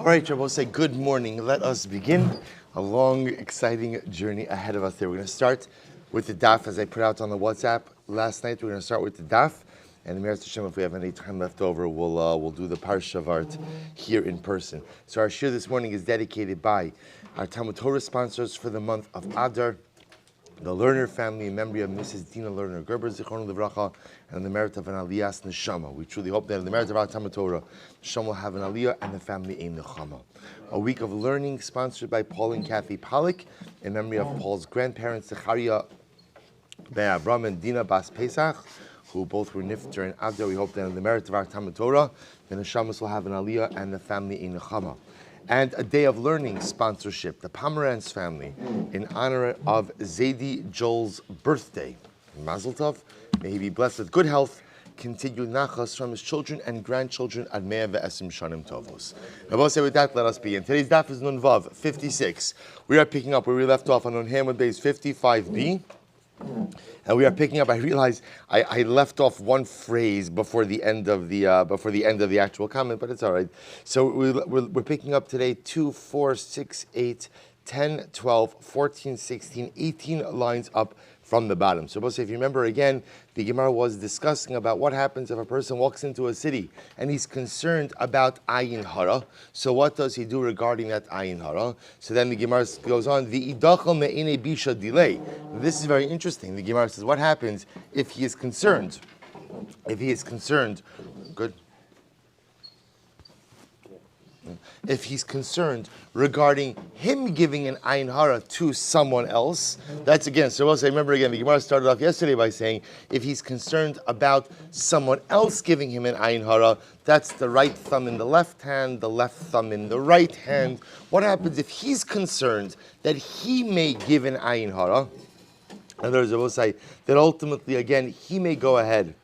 All right, Rabbi, say good morning. Let us begin a long, exciting journey ahead of us there. We're going to start with the daf, as I put out on the WhatsApp last night. We're going to start with the daf, and the Meretz Hashem, if we have any time left over, we'll do the Parsha of Art here in person. So our shir this morning is dedicated by our Talmud Torah sponsors for the month of Adar, the Lerner family, in memory of Mrs. Dina Lerner Gerber, Zichron Livracha, and the merit of an Aliyah's Neshama. We truly hope that in the merit of our Talmud Torah, Neshama will have an Aliyah and the family a Nechama. A week of learning sponsored by Paul and Kathy Pollack, in memory of Paul's grandparents, Zechariah Ben Avram and Dina Bas Pesach, who both were nifter and Adar. We hope that in the merit of our Talmud Torah, the Neshamas will have an Aliyah and the family a Nechama. And a day of learning sponsorship, the Pomerantz family, in honor of Zaidi Joel's birthday. Mazel Tov, may he be blessed with good health, continued nachas from his children and grandchildren, ad mea ve'esim shanim tovos. Now, say with that, let us begin. Today's daf is Nun Vav 56. We are picking up where we left off on Nun Hamad Base 55b. And we are picking up. I realize I left off one phrase before the end of the actual comment, but it's all right. So we're picking up today 2, 4, 6, 8, 10, 12, 14, 16, 18 lines up from the bottom. So if you remember again, the Gemara was discussing about what happens if a person walks into a city and he's concerned about ayin hara. So what does he do regarding that ayin hara? So then the Gemara goes on, v'idachal me'ene bisha delay. This is very interesting. The Gemara says, what happens if he is concerned? Good. If he's concerned regarding him giving an ayin hara to someone else, that's again, so we'll say, remember again, the Gemara started off yesterday by saying, if he's concerned about someone else giving him an ayin hara, that's the right thumb in the left hand, the left thumb in the right hand. What happens if he's concerned that he may give an ayin hara? In other words, I will say that ultimately, again, he may go ahead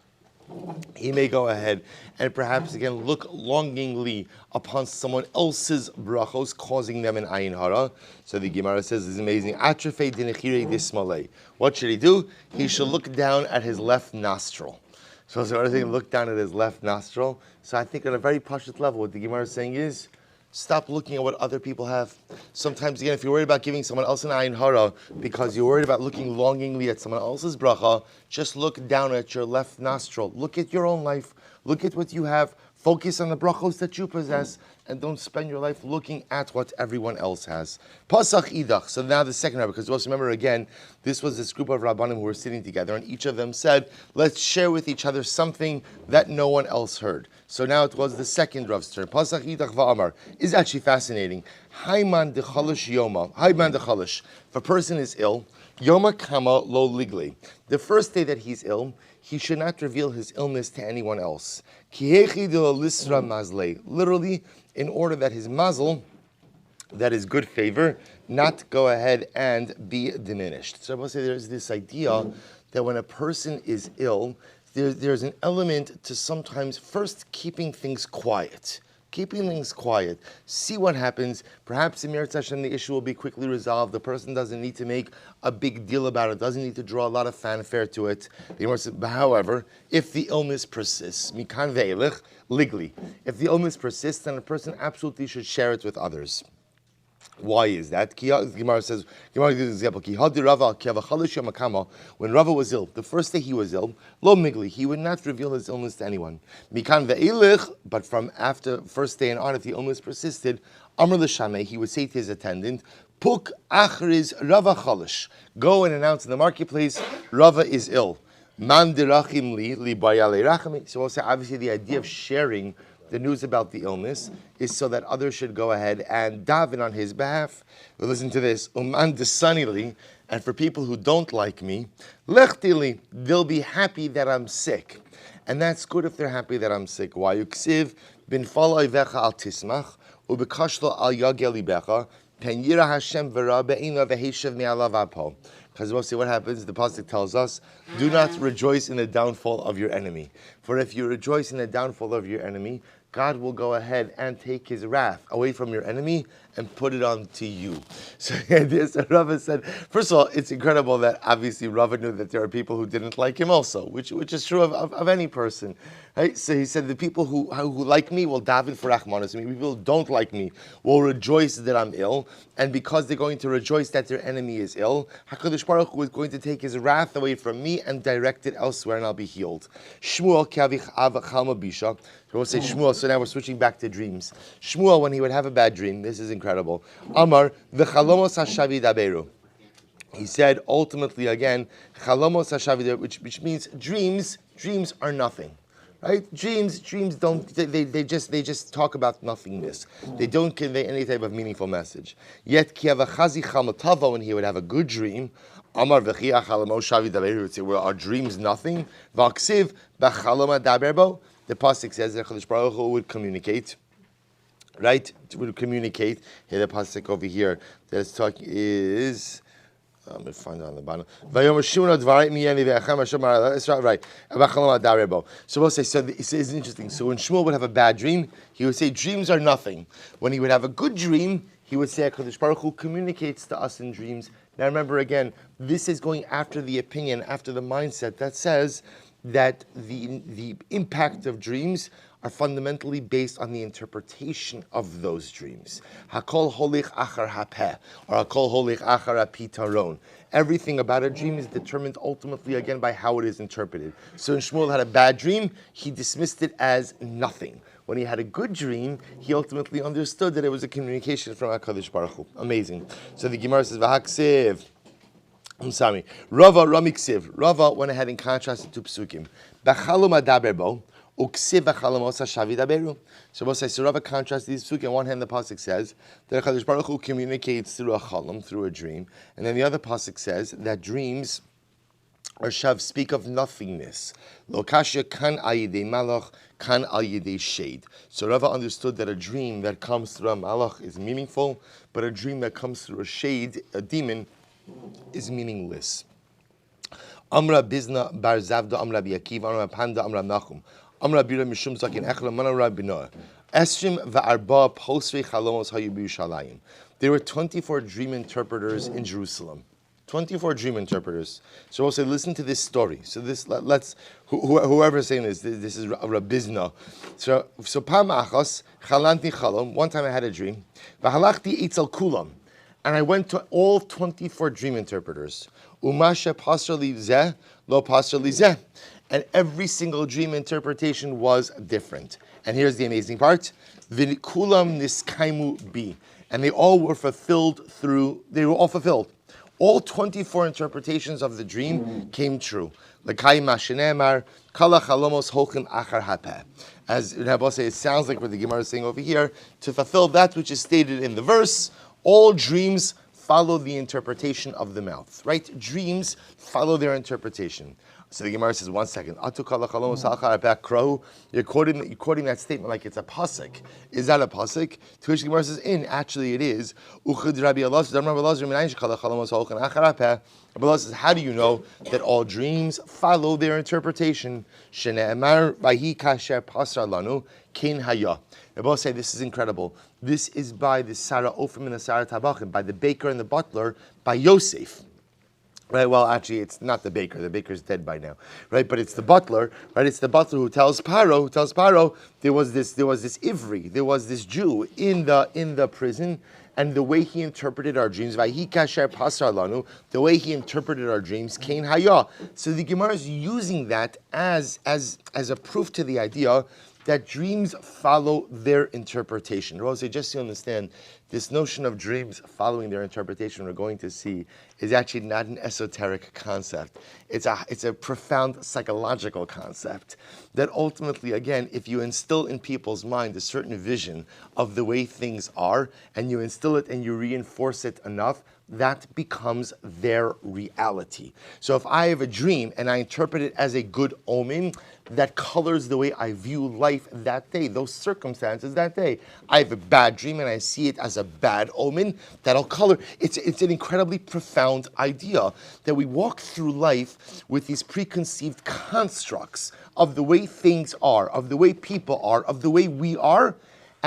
and perhaps again look longingly upon someone else's brachos, causing them an ayin hara. So the Gemara says, this is amazing. Atrafei dinechirei dismalei. What should he do? He should look down at his left nostril. So what I think, look down at his left nostril. So I think on a very pashut level, what the Gemara is saying is, stop looking at what other people have. Sometimes, again, if you're worried about giving someone else an ayin hara because you're worried about looking longingly at someone else's bracha, just look down at your left nostril. Look at your own life. Look at what you have. Focus on the brachos that you possess, and don't spend your life looking at what everyone else has. Pasach idach. So now the second rabbi, because also remember again, this was this group of rabbanim who were sitting together, and each of them said, let's share with each other something that no one else heard. So now it was the second Rav's turn. Pasach idach va'amar is actually fascinating. Hayman dechalish yoma. Hayman dechalish. If a person is ill, yoma kama lo ligli. The first day that he's ill, he should not reveal his illness to anyone else. Kihechi de lisra mazle. Literally, in order that his mazel, that is good favor, not go ahead and be diminished. So I will say there's this idea that when a person is ill, there's an element to sometimes first keeping things quiet. See what happens. Perhaps in Meretz Hashem the issue will be quickly resolved. The person doesn't need to make a big deal about it, doesn't need to draw a lot of fanfare to it. However, if the illness persists, mikan ve'elech, legally, if the illness persists, then a person absolutely should share it with others. Why is that? Gemara gives an example. When Rava was ill, the first day he was ill, lo migli, he would not reveal his illness to anyone. Mikan ve'ilich, but from after first day and on, if the illness persisted, Amr l'shameh, he would say to his attendant, Puk achriz Rava chalish. Go and announce in the marketplace, Rava is ill. Man dirachim li bayale rachami. So also, obviously, the idea of sharing the news about the illness is so that others should go ahead and daven on his behalf. Well, listen to this. Uman desanili, and for people who don't like me, lechtili, they'll be happy that I'm sick. And that's good if they're happy that I'm sick. Why? Yuksiv bin falai vecha al tismach, ubekashlo al yageli becha, pen yira Hashem vera be'ina veheshev me'alav apo. Because we'll see what happens. The pasuk tells us, do not rejoice in the downfall of your enemy. For if you rejoice in the downfall of your enemy, God will go ahead and take his wrath away from your enemy and put it on to you. So Rava said, first of all, it's incredible that obviously Rava knew that there are people who didn't like him also, which is true of any person. Right? So he said, the people who like me will daven for Rachmanos. I mean, people who don't like me will rejoice that I'm ill, and because they're going to rejoice that their enemy is ill, HaKadosh Baruch Hu is going to take his wrath away from me and direct it elsewhere, and I'll be healed. Shmuel Kavich Avachal Mabisha. So we'll say Shmuel, so now we're switching back to dreams. Shmuel, when he would have a bad dream, this is incredible. Amar, v'chalomos hashavi daberu. He said, ultimately again, chalomos hashavi daberu, which means dreams are nothing. Right? Dreams don't, they just talk about nothingness. They don't convey any type of meaningful message. Yet, kiavachazi chamatava, when he would have a good dream, Amar v'chiach halamos shavi daberu, would say, well, are dreams nothing? V'aksiv b'chaloma daberbo. The pasuk says that Chadosh Baruch Hu would communicate, right? Would communicate. Here the pasuk over here that is talking is. I'm going to find it on the bottom. Right. So we'll say, so it's interesting. So when Shmuel would have a bad dream, he would say, dreams are nothing. When he would have a good dream, he would say, HaKadosh Baruch Hu communicates to us in dreams. Now remember again, this is going after the opinion, after the mindset that says that the impact of dreams are fundamentally based on the interpretation of those dreams. Hakol holich achar hapeh, or hakol holich achar apitaron. Everything about a dream is determined ultimately again by how it is interpreted. So when Shmuel had a bad dream, he dismissed it as nothing. When he had a good dream, he ultimately understood that it was a communication from HaKadosh Baruch Hu. Amazing. So the Gemara says, V'haksiv. I'm sorry. Rava Ramiksiv. Rava went ahead and contrasted to Psukim. B'chalom adaberbo. So we'll say, so Rava contrasts these psukim. On one hand, the pasuk says that HaKadosh Baruch Hu communicates through a chalom, through a dream, and then the other pasuk says that dreams or shav speak of nothingness. Lo kasha kan al yidei malach, kan al yidei shade. So Rava understood that a dream that comes through a malach is meaningful, but a dream that comes through a shade, a demon, is meaningless. Amra bizna bar zavda amra biyakiv amra panda amra nachum. Amra bira mishum zakin echla manara binoah. Esrim va'arba posvei chalomos hayu b'Yushalayim. There were 24 dream interpreters in Jerusalem. 24 dream interpreters. So we'll say, listen to this story. So this, whoever's saying this is Rabbizna. So pam achos chalanti chalom. One time I had a dream. V'halachti eitzel kulam. And I went to all 24 dream interpreters. Umasha pasra li zeh, lo pasra li zeh. And every single dream interpretation was different. And here's the amazing part. V'kulam niskaimu bi. And they all were fulfilled All 24 interpretations of the dream came true. L'kai mashenemar, kala chalomos holchim achar hapeh. As Rabbi says, it sounds like what the Gemara is saying over here. To fulfill that which is stated in the verse, all dreams follow the interpretation of the mouth. Right? Dreams follow their interpretation. So the Gemara says, 1 second. You're quoting that statement like it's a pasuk. Is that a pasuk? To which the Gemara says, actually it is. Rabbi says, how do you know that all dreams follow their interpretation? Rabbi say, this is incredible. This is by the Sarah Ophim and the Sarah Tabachim, by the baker and the butler, by Yosef. Right, well, actually, it's not the baker. The baker's dead by now, right? But it's the butler, right? It's the butler who tells Paro, there was this Ivri, there was this Jew in the prison, and the way he interpreted our dreams, the way he interpreted our dreams, Kain Haya. So the Gemara is using that as a proof to the idea that dreams follow their interpretation. Rose, just to understand, this notion of dreams following their interpretation, we're going to see, is actually not an esoteric concept. It's a profound psychological concept that ultimately, again, if you instill in people's mind a certain vision of the way things are, and you instill it and you reinforce it enough, that becomes their reality. So if I have a dream and I interpret it as a good omen, that colors the way I view life that day, those circumstances that day. I have a bad dream and I see it as a bad omen, that'll color. It's an incredibly profound idea that we walk through life with these preconceived constructs of the way things are, of the way people are, of the way we are,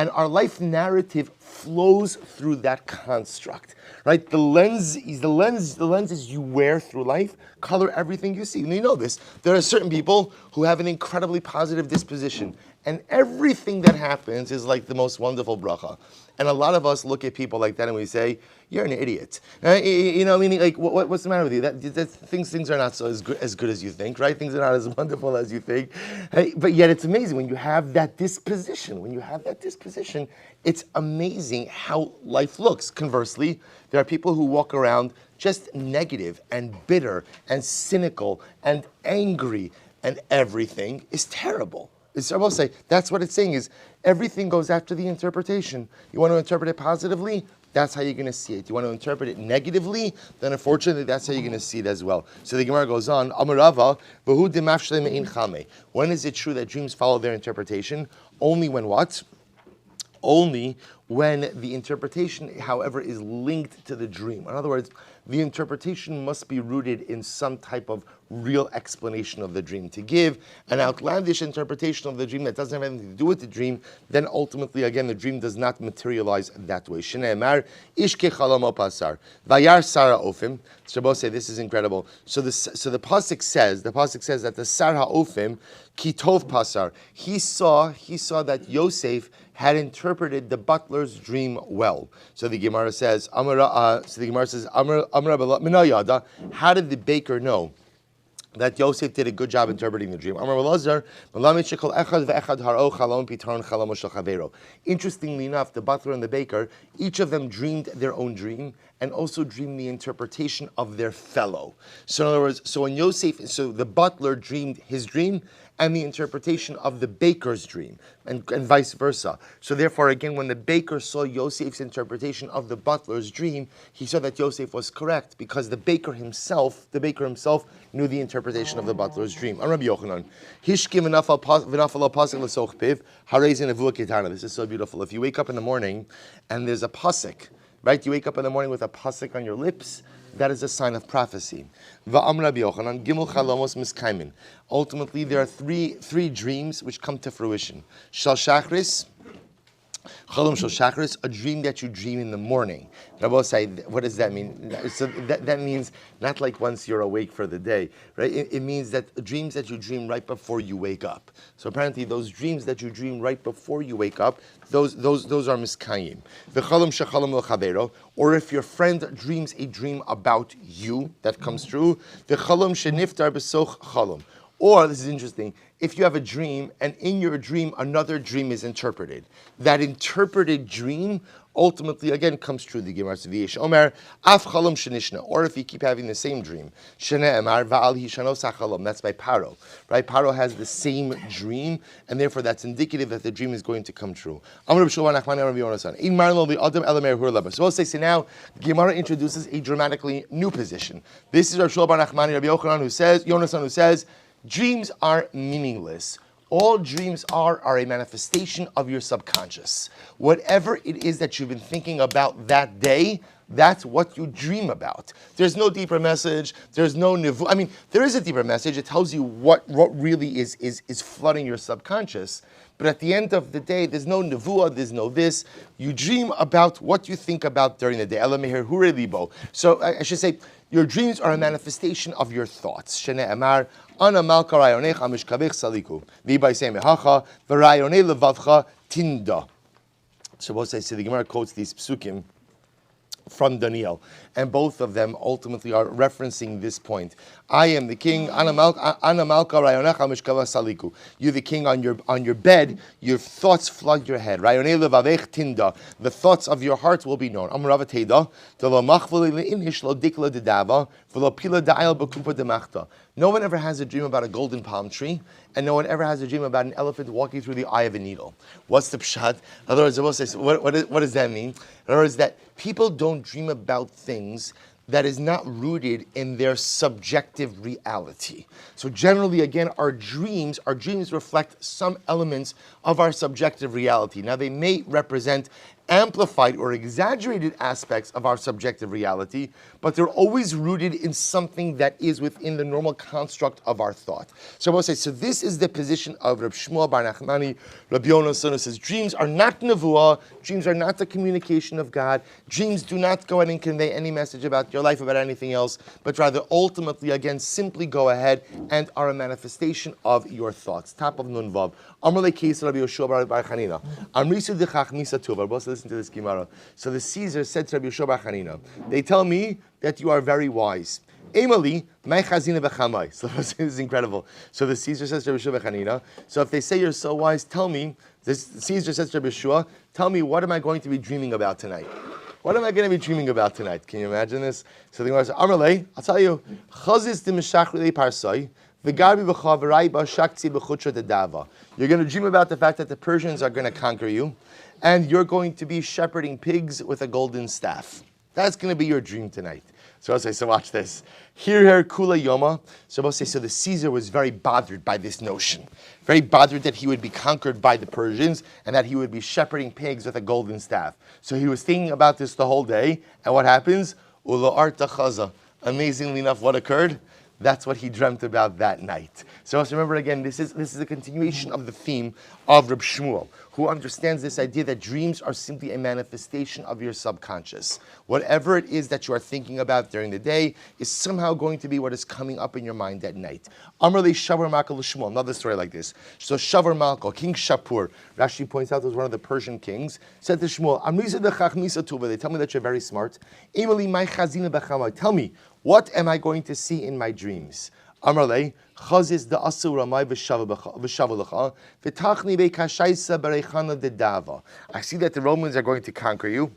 and our life narrative flows through that construct, right? The lens lenses you wear through life color everything you see. And you know this. There are certain people who have an incredibly positive disposition, and everything that happens is like the most wonderful bracha. And a lot of us look at people like that and we say, "You're an idiot." You know, meaning like, what's the matter with you? Things are not so as good as you think, right? Things are not as wonderful as you think. But yet it's amazing when you have that disposition. When you have that disposition, it's amazing how life looks. Conversely, there are people who walk around just negative and bitter and cynical and angry, and everything is terrible. I will say, that's what it's saying is, everything goes after the interpretation. You want to interpret it positively? That's how you're going to see it. You want to interpret it negatively? Then unfortunately, that's how you're going to see it as well. So the Gemara goes on, Amarava, v'hu dimafshle me'in chame. When is it true that dreams follow their interpretation? Only when what? Only when the interpretation, however, is linked to the dream. In other words, the interpretation must be rooted in some type of real explanation of the dream. To give an outlandish interpretation of the dream that doesn't have anything to do with the dream, then ultimately, again, the dream does not materialize that way. Shneimar, ishke chalamo pasar, vayar sara ofim. Shabbos say this is incredible. So the pasuk says that the sar haofim kitov pasar. He saw that Yosef had interpreted the butler's dream well. So the Gemara says, Amra Minayada, how did the baker know that Yosef did a good job interpreting the dream? Interestingly enough, the butler and the baker, each of them dreamed their own dream and also dreamed the interpretation of their fellow. So in other words, so the butler dreamed his dream and the interpretation of the baker's dream, and vice versa. So therefore, again, when the baker saw Yosef's interpretation of the butler's dream, he saw that Yosef was correct because the baker himself knew the interpretation of the butler's dream. Rabbi Yochanan, this is so beautiful. If you wake up in the morning and there's a pasuk, right? You wake up in the morning with a pasuk on your lips, that is a sign of prophecy. Ultimately, there are three dreams which come to fruition. Shal Shachris, Chalom Shal Shachris, a dream that you dream in the morning. Rabbi say, what does that mean? So that means not like once you're awake for the day, right? It means that dreams that you dream right before you wake up. So apparently, those dreams that you dream right before you wake up, those are miskayim. V'chalom shechalom l'chavero, or if your friend dreams a dream about you, that comes true. V'chalom sheniftar b'soch chalom. Or, this is interesting, if you have a dream and in your dream another dream is interpreted, that interpreted dream ultimately again comes true. The Gemara says, Omer af chalom shenishna. Or if you keep having the same dream, shene'emar va'al hishanos hachalom. That's by Paro, right? Paro has the same dream, and therefore that's indicative that the dream is going to come true. So we'll say, so now Gemara introduces a dramatically new position. This is Rabbi Shmuel Bar Nachmani, Rabbi Yonasan, who says, dreams are meaningless. All dreams are a manifestation of your subconscious. Whatever it is that you've been thinking about that day, that's what you dream about. There's no deeper message. There's no nivu. I mean, there is a deeper message. It tells you what really is flooding your subconscious. But at the end of the day, there's no nevuah, there's no this. You dream about what you think about during the day. So I should say, your dreams are a manifestation of your thoughts. Shene'emar, ana malka rayonecha mishkavech saliku. V'ibay semehacha, v'rayonei levavcha tinda. So the Gemara quotes these psukim from Daniel, and both of them ultimately are referencing this point. I am the king. Ana malka rayonecha mishkavech saliku. You're the king on your bed. Your thoughts flood your head. Rayonei levavech tinda. The thoughts of your heart will be known. Amrava teda delo machveli leinish lo dikla dedava v'lo pila da'il b'kupa demachta. No one ever has a dream about a golden palm tree, and no one ever has a dream about an elephant walking through the eye of a needle. What's the pshat? In other words, what does that mean? In other words, that people don't dream about things that is not rooted in their subjective reality. So generally, again, our dreams reflect some elements of our subjective reality. Now, they may represent amplified or exaggerated aspects of our subjective reality, but they're always rooted in something that is within the normal construct of our thought. So I will say, so this is the position of Rabbi Shmuel Bar Nachmani. Rabbi Yonasan says, dreams are not nevuah, dreams are not the communication of God, dreams do not go ahead and convey any message about your life, about anything else, but rather ultimately, again, simply go ahead and are a manifestation of your thoughts. Top of Nun Vav. Amrle Keis Rabbi Yoshua Bar Chanina. Amrisu Dechach Misa Tuva. Listen to this Gemara. So the Caesar said to Rabbi Yoshua Bar Chanina, they tell me that you are very wise. Emily, my chazina b'chamai. So this is incredible. So the Caesar says to Rabbi Yoshua Bar Chanina, so if they say you're so wise, tell me, this Caesar says to Rabbi Yoshua, tell me, what am I going to be dreaming about tonight? What am I going to be dreaming about tonight? Can you imagine this? So the Gemara says, Amrle, I'll tell you, chazis dimishachrei parsai, v'garbi b'chaverai b'shakti b'chutra dedava. You're going to dream about the fact that the Persians are going to conquer you, and you're going to be shepherding pigs with a golden staff. That's going to be your dream tonight. So I'll say, so watch this. Here, Kula Yoma. So I'll say, so the Caesar was very bothered by this notion. Very bothered that he would be conquered by the Persians and that he would be shepherding pigs with a golden staff. So he was thinking about this the whole day. And what happens? Ula arta chaza. Amazingly enough, what occurred? That's what he dreamt about that night. So let's remember again, this is a continuation of the theme of Reb Shmuel, who understands this idea that dreams are simply a manifestation of your subconscious. Whatever it is that you are thinking about during the day is somehow going to be what is coming up in your mind at night. Amrli Shavar Malka Shmuel, another story like this. So Shavar Malka, King Shapur, Rashi points out was one of the Persian kings, said to Shmuel, they tell me that you're very smart. Tell me, what am I going to see in my dreams? Amrle, chazis da asu ramai v'shavalecha v'tachni be'kashaysa bereichana dedava. I see that the Romans are going to conquer you.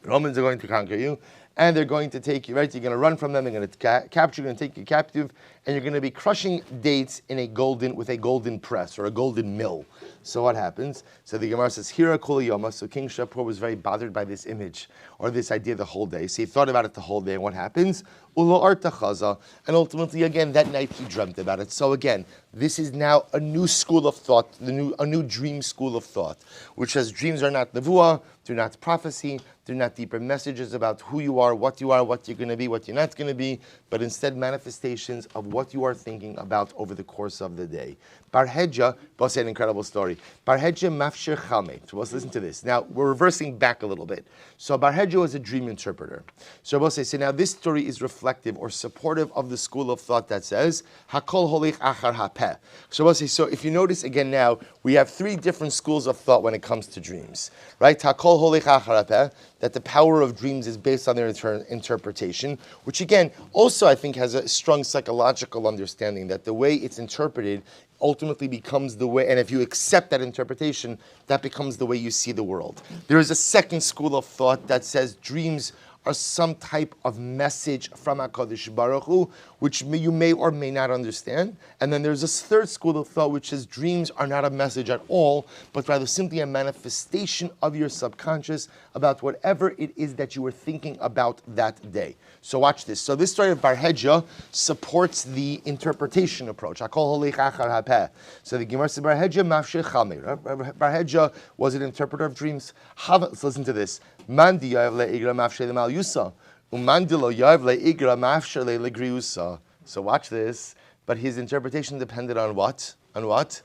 Romans are going to conquer you, and they're going to take you, right? You're going to run from them, they're going to capture you, you're going to take you captive, and you're going to be crushing dates with a golden press or a golden mill. So what happens? So the Gemara says, Hira Kol Yoma. So King Shapur was very bothered by this image or this idea the whole day. So he thought about it the whole day, and what happens? Ulo Arta Chaza. And ultimately, again, that night he dreamt about it. So again, this is now a new school of thought, a new dream school of thought, which says dreams are not nevuah, they're not prophecy, they're not deeper messages about who you are, what you're going to be, what you're not going to be, but instead manifestations of what you are thinking about over the course of the day. Bar Hedja, we'll say an incredible story. Bar Hedja mafshir chalme. So let's listen to this. Now, we're reversing back a little bit. So Bar Hedja was a dream interpreter. So we'll say, so now this story is reflective or supportive of the school of thought that says, Hakol holich achar hapeh. So we'll say, so if you notice again now, we have three different schools of thought when it comes to dreams. Right? Hakol holich achar hapeh, that the power of dreams is based on their interpretation, which again, also I think has a strong psychological understanding that the way it's interpreted ultimately becomes the way, and if you accept that interpretation, that becomes the way you see the world. There is a second school of thought that says dreams are some type of message from HaKadosh Baruch Hu, which you may or may not understand. And then there's this third school of thought which says dreams are not a message at all, but rather simply a manifestation of your subconscious about whatever it is that you were thinking about that day. So watch this. So this story of Bar Hedja supports the interpretation approach. So the Gemara says Bar Hedja mafshir chalmei. Bar Hedja was an interpreter of dreams. Let's listen to this. Mandi yav le'igra mafshir le'mal yusa. Umandilo yav le'igra mafshir le'legriusa. So watch this. But his interpretation depended on what? On what?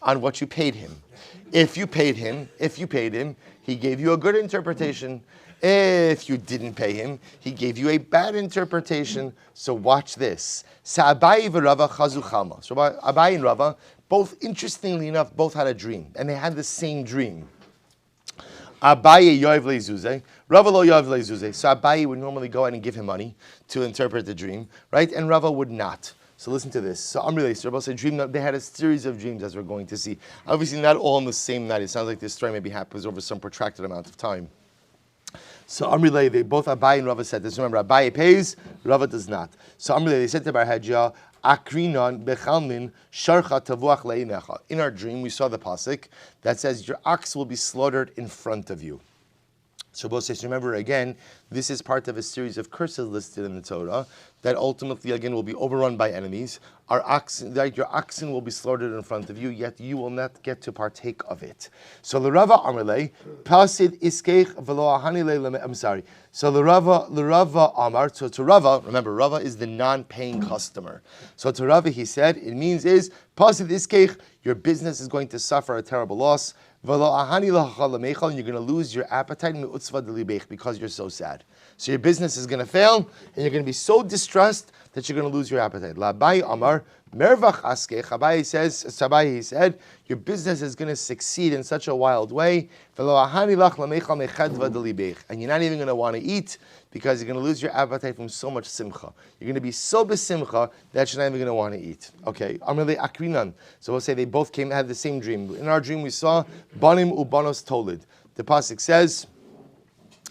On what you paid him. If you paid him, he gave you a good interpretation. If you didn't pay him, he gave you a bad interpretation. So watch this. So Abaye and Rava, both interestingly enough, both had a dream, and they had the same dream. Abaye yoav le'zuzeh, Rava lo yoav le'zuzeh. So Abaye would normally go out and give him money to interpret the dream, right? And Rava would not. So listen to this. So Amrullah, Rabbi said, dream. They had a series of dreams, as we're going to see. Obviously, not all on the same night. It sounds like this story maybe happens over some protracted amount of time. So Amrullah, they both Abaye and Rava said this. Remember, Abaye pays, Rava does not. So Amrullah, they said to Bar Hedja, Akrinon bechalmin sharcha tavuach leinecha. In our dream, we saw the pasuk that says your ox will be slaughtered in front of you. So both says, remember again, this is part of a series of curses listed in the Torah that ultimately again will be overrun by enemies. Your oxen will be slaughtered in front of you, yet you will not get to partake of it. So the Rava Amarle, Pasid Iskeich Velo Ahanile. I'm sorry. So the Rava Amar. So to Rava, remember Rava is the non-paying customer. So to Rava he said it means is Pasid Iskeich, your business is going to suffer a terrible loss. And you're going to lose your appetite because you're so sad. So your business is going to fail, and you're going to be so distressed that you're going to lose your appetite. Labai Amar Mervach Askech. Sabai said, your business is going to succeed in such a wild way, and you're not even going to want to eat because you're going to lose your appetite from so much simcha. You're going to be so besimcha that you're not even going to want to eat. Okay, Amrle Akrinan. So we'll say they both had the same dream. In our dream we saw Banim Ubanos Tolid. The pasuk says,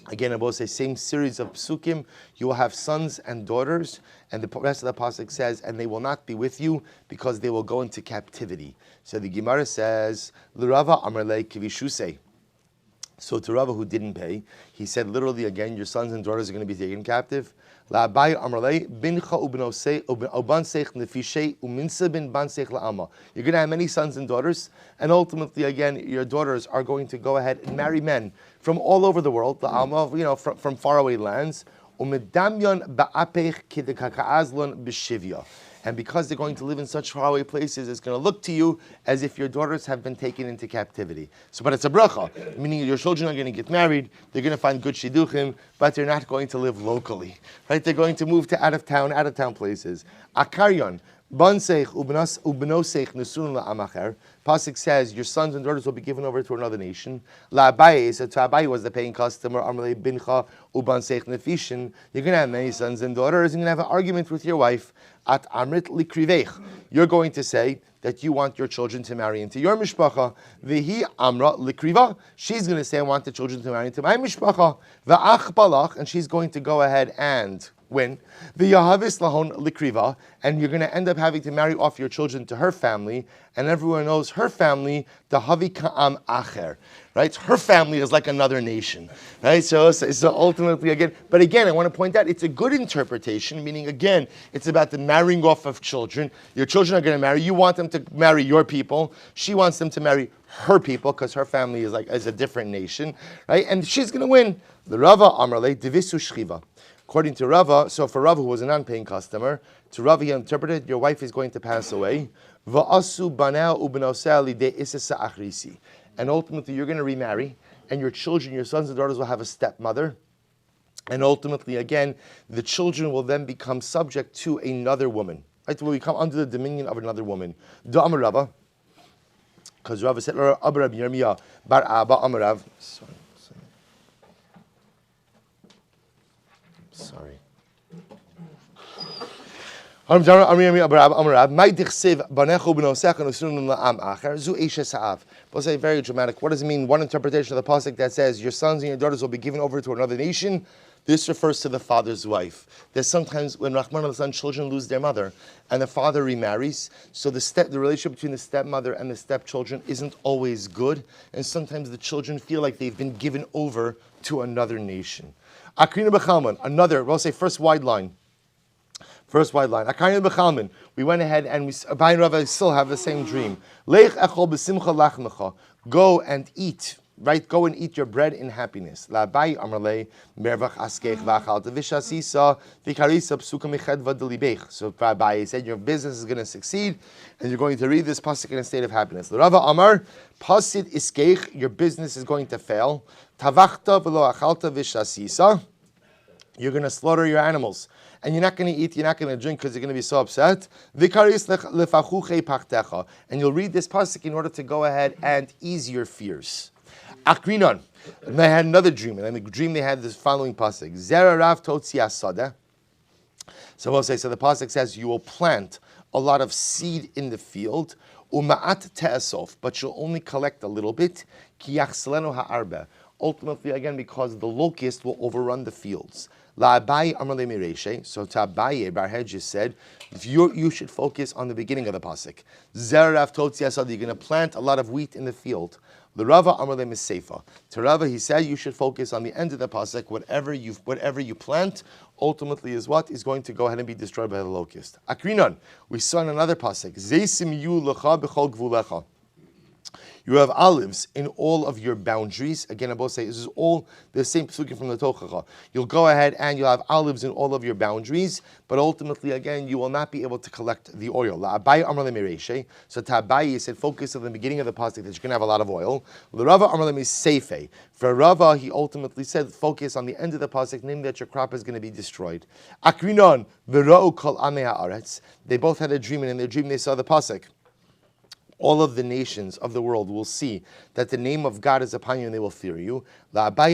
again, I will say same series of psukim. You will have sons and daughters, and the rest of the pasuk says, and they will not be with you because they will go into captivity. So the Gemara says, L'Rava Amrle Kivishusei. So to Rava who didn't pay, he said literally again, your sons and daughters are going to be taken captive. You're going to have many sons and daughters, and ultimately again, your daughters are going to go ahead and marry men from all over the world, the Alma, from faraway lands. And because they're going to live in such faraway places, it's going to look to you as if your daughters have been taken into captivity. So, but it's a bracha, meaning your children are going to get married, they're going to find good shidduchim, but they're not going to live locally, right? They're going to move to out of town places. Akaryon, Banseich ubenosech nesun la'amacher. Pasuk says your sons and daughters will be given over to another nation. La'abaye, so to Abaye was the paying customer. Amalei bincha ubanseich nefishin. You're going to have many sons and daughters. You're going to have an argument with your wife. At amrit likrivech. You're going to say that you want your children to marry into your mishpacha. Vehi amra likriva. She's going to say I want the children to marry into my mishpacha. Ve'ach balach, and she's going to go ahead and win. The Yahavis Lahon Likriva, and you're going to end up having to marry off your children to her family, and everyone knows her family, the Havi Ka'am Acher, right? Her family is like another nation, right? So ultimately, again, I want to point out, it's a good interpretation, meaning, again, it's about the marrying off of children. Your children are going to marry, you want them to marry your people, she wants them to marry her people, because her family is a different nation, right? And she's going to win. The Rava Amrle, Divisu Shchiva. According to Rava, so for Rava who was a non-paying customer, to Rava he interpreted, your wife is going to pass away. And ultimately you're going to remarry, and your children, your sons and daughters will have a stepmother. And ultimately, again, the children will then become subject to another woman. Right? Will become under the dominion of another woman. Da'amar Rava, because Rava said, Abba Rabbi Yirmiyah bar Abba Amarav. Sorry. Both say very dramatic. What does it mean? One interpretation of the pasuk that says your sons and your daughters will be given over to another nation. This refers to the father's wife. There's sometimes when Rahman al-San children lose their mother and the father remarries, so the relationship between the stepmother and the stepchildren isn't always good, and sometimes the children feel like they've been given over to another nation. Akrina B'chalman, another, we'll say first wide line. Akrina B'chalman, we went ahead and Abai and Rava still have the same dream. Lech echol b'simcha lachmecha, go and eat. Right, go and eat your bread in happiness. Labai Amarle Mervach Askech Vachal Vishasisa Vikarisa Psuka Meched Vadilibech. So Rabbi said your business is going to succeed, and you're going to read this pasuk in a state of happiness. The Rava Amar Pasid Iskech, your business is going to fail. Tavachta V'lo Achalta Vishasisa. You're going to slaughter your animals, and you're not going to eat, you're not going to drink because you're going to be so upset. Vikaris lefachuche pachtecha, and you'll read this pasuk in order to go ahead and ease your fears. Akrinon, and they had another dream, and in the dream they had this following pasuk: Zera Rav Totzi Asada. So we'll say, so the pasuk says you will plant a lot of seed in the field, umaat te'asof, but you'll only collect a little bit. Ki yachselenu ha'arba. Ultimately, again, because the locust will overrun the fields. La'abai Amar le Mireshe. So to Abaye, Bar Hedges said, you should focus on the beginning of the pasuk. Zera Rav Totzi Asada. You're going to plant a lot of wheat in the field. The Rava Amar le Miseifa. To Rava, he said you should focus on the end of the pasuk. Whatever you plant, ultimately is what is going to go ahead and be destroyed by the locust. Akrinon, we saw in another pasuk. Zeisim yu lecha b'chol gvulecha. You have olives in all of your boundaries. Again, I both say this is all the same psukim from the Tochacha. You'll go ahead and you'll have olives in all of your boundaries, but ultimately, again, you will not be able to collect the oil. So Tabai said, focus on the beginning of the pasuk that you're going to have a lot of oil. For Rava, he ultimately said, focus on the end of the pasuk, namely that your crop is going to be destroyed. Akrinon v'ra'u kol amei haaretz. They both had a dream, and in their dream they saw the pasuk. All of the nations of the world will see that the name of God is upon you and they will fear you. Abaye,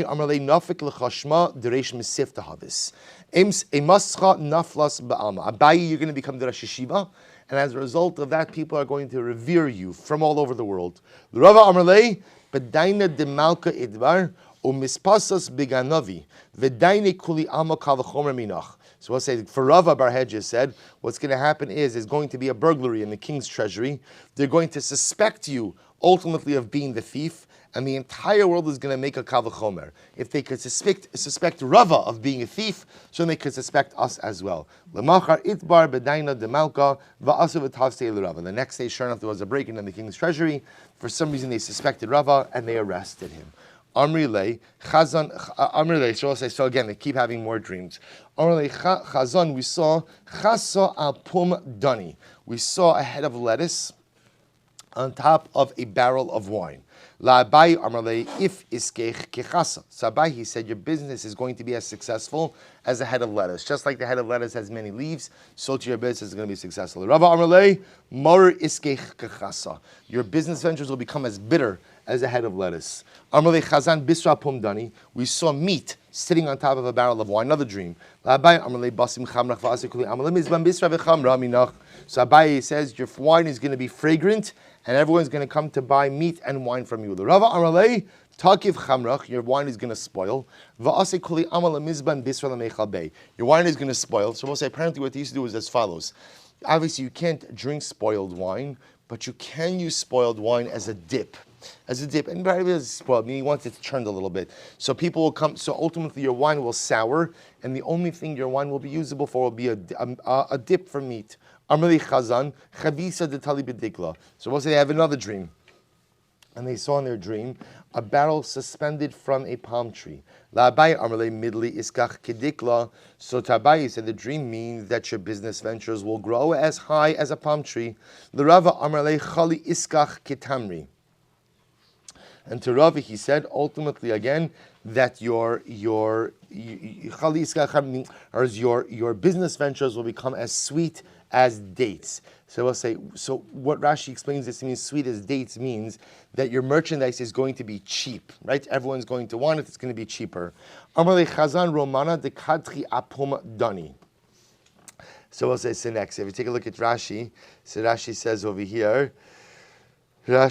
you're going to become the Rosh Yeshiva, and as a result of that, people are going to revere you from all over the world. So we'll say, for Rava Bar Hedges said, what's going to happen is going to be a burglary in the king's treasury. They're going to suspect you, ultimately, of being the thief, and the entire world is going to make a kal v'chomer. If they could suspect Rava of being a thief, so they could suspect us as well. L'machar itbar b'daina demalka v'asu v'tavsei l'Rava. The next day, sure enough, there was a break-in in the king's treasury. For some reason, they suspected Rava, and they arrested him. Amrilei Chazan Amrilei. So again, they keep having more dreams. Amrilei Chazan. We saw Chasa al Pum Dani. We saw a head of lettuce on top of a barrel of wine. La Abai Amrilei if iskech kechasa. So Abai, he said, your business is going to be as successful as a head of lettuce. Just like the head of lettuce has many leaves, so to your business is going to be successful. Rava Amrilei Mor iskech kechasa. Your business ventures will become as bitter as a head of lettuce. Amalei Chazan Bisra Pumdani. We saw meat sitting on top of a barrel of wine. Another dream. So Abaye says your wine is going to be fragrant, and everyone's going to come to buy meat and wine from you. The Rava Amalei Takiv Chamrach. Your wine is going to spoil. Your wine is going to spoil. So we'll say apparently what they used to do is as follows. Obviously, you can't drink spoiled wine, but you can use spoiled wine as a dip. And very spoiled, meaning once it's churned a little bit. So people will come, so ultimately your wine will sour, and the only thing your wine will be usable for will be a dip for meat. Amrli Chazan, Chavisa de Tali B'dikla. So we'll say they have another dream. And they saw in their dream a barrel suspended from a palm tree. La'abai Amrli Midli Iskach Kedikla. So Tabai said the dream means that your business ventures will grow as high as a palm tree. L'Rava Amrli Chali Iskach Ketamri. And to Ravi, he said, ultimately again, that your business ventures will become as sweet as dates. So we'll say, so what Rashi explains this means sweet as dates means that your merchandise is going to be cheap, right? Everyone's going to want it, it's going to be cheaper. Amalei Chazan Romana de Kadchi Apum Dani. So we'll say, so next, if you take a look at Rashi, so Rashi says over here, okay,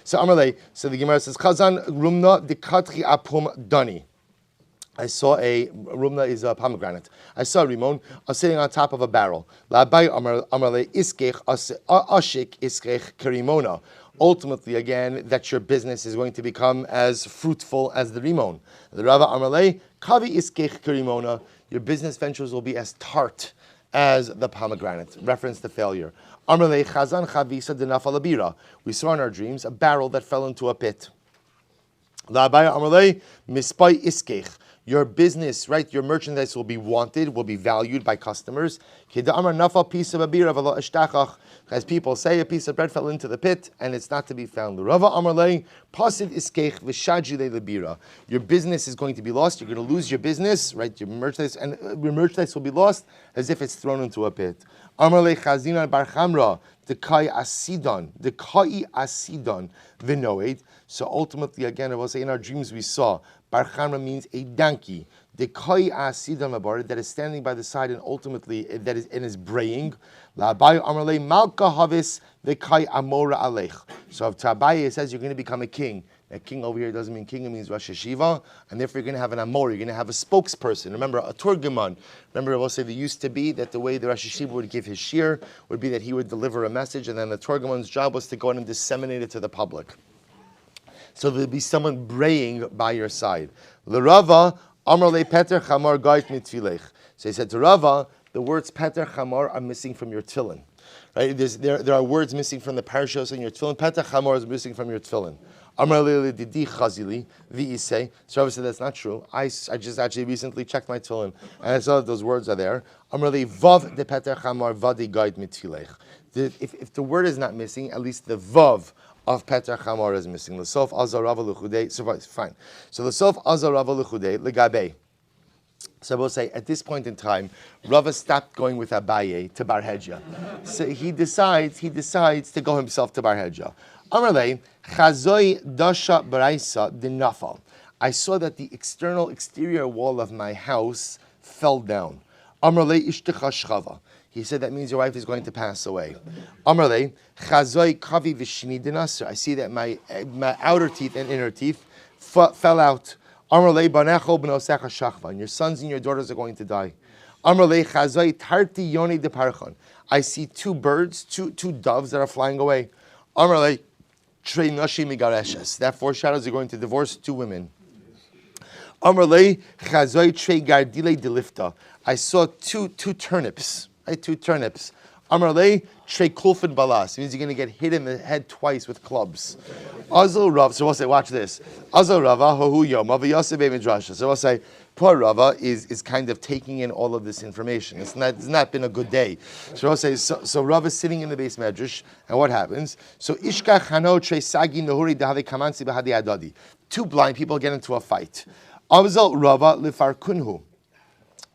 so Amalei, so the Gemara says, Chazan Rumna de Kadchi Apum Dani. I saw a rumna is a pomegranate. I saw Rimon sitting on top of a barrel. Ultimately, again, that your business is going to become as fruitful as the Rimon. The Rava Amalei Kavi iskech kerimona. Your business ventures will be as tart as the pomegranate. Reference to failure. Amalei Chazan Chavisa de Nafalabira. We saw in our dreams a barrel that fell into a pit. La Amalei Mispai iskech. Your business, right, your merchandise will be wanted, will be valued by customers. As people say, a piece of bread fell into the pit and it's not to be found. Your business is going to be lost. You're going to lose your business, right? Your merchandise will be lost as if it's thrown into a pit. So ultimately, again, I will say in our dreams we saw Bar Chamra means a donkey. The koi asidam abar that is standing by the side and ultimately that is braying. La Abaye Amarle Malka Havis the kai Amora Alech. So if Tabaye says you're going to become a king, A king over here doesn't mean king, it means Rosh Hashiva, and therefore you're going to have an Amor, you're going to have a spokesperson. Remember, a Turgaman. Remember, I will say there used to be that the way the Rosh Hashiva would give his shir would be that he would deliver a message, and then the Turgaman's job was to go in and disseminate it to the public. So there'd be someone braying by your side. L'Rava, Amar le Peter Chamar Gait Mitvilech. So he said to Rava, the words Peter Chamar are missing from your tefillin. Right? There are words missing from the parashos in your tefillin. Peter Chamar is missing from your tefillin. Amar le Didi Chazili, V'isei. So Rava said that's not true. I just actually recently checked my tefillin and I saw that those words are there. Amar le Vav de Peter Chamar Vadi Gait Mitvilech. If the word is not missing, at least the Vav of Peter Chamar is missing. L'sof Azar Rava L'chudei. So fine. So l'sof Azar Rava L'chudei L'gabei. So I will say, at this point in time, Rava stopped going with Abaye to Bar Hedja. So he decides to go himself to Bar Hedja. Amarle, Chazoi Dasha Baraisa Dinafal. I saw that the exterior wall of my house fell down. Amarle Ishtecha Shchava. He said that means your wife is going to pass away. Amarle, Chazoi Kavi Vishni Dinasr. I see that my outer teeth and inner teeth fell out. And your sons and your daughters are going to die. I see two birds, two doves that are flying away. That foreshadows you're going to divorce two women. I saw two turnips. Right? Two turnips. Trey Kulfin Balas. It means you're going to get hit in the head twice with clubs. Azal Rav. So we'll say, watch this. Azal Rava Hohu Yom Avayaseh Midrasha. So we'll say, poor Rava is kind of taking in all of this information. It's not been a good day. So we'll say, so Rava is sitting in the base medrash, and what happens? So Ishka Chano Trey Sagi Nahuri Dahave Kamansi Bahadi Adadi. Two blind people get into a fight. Azal Rava Lifar Kunhu.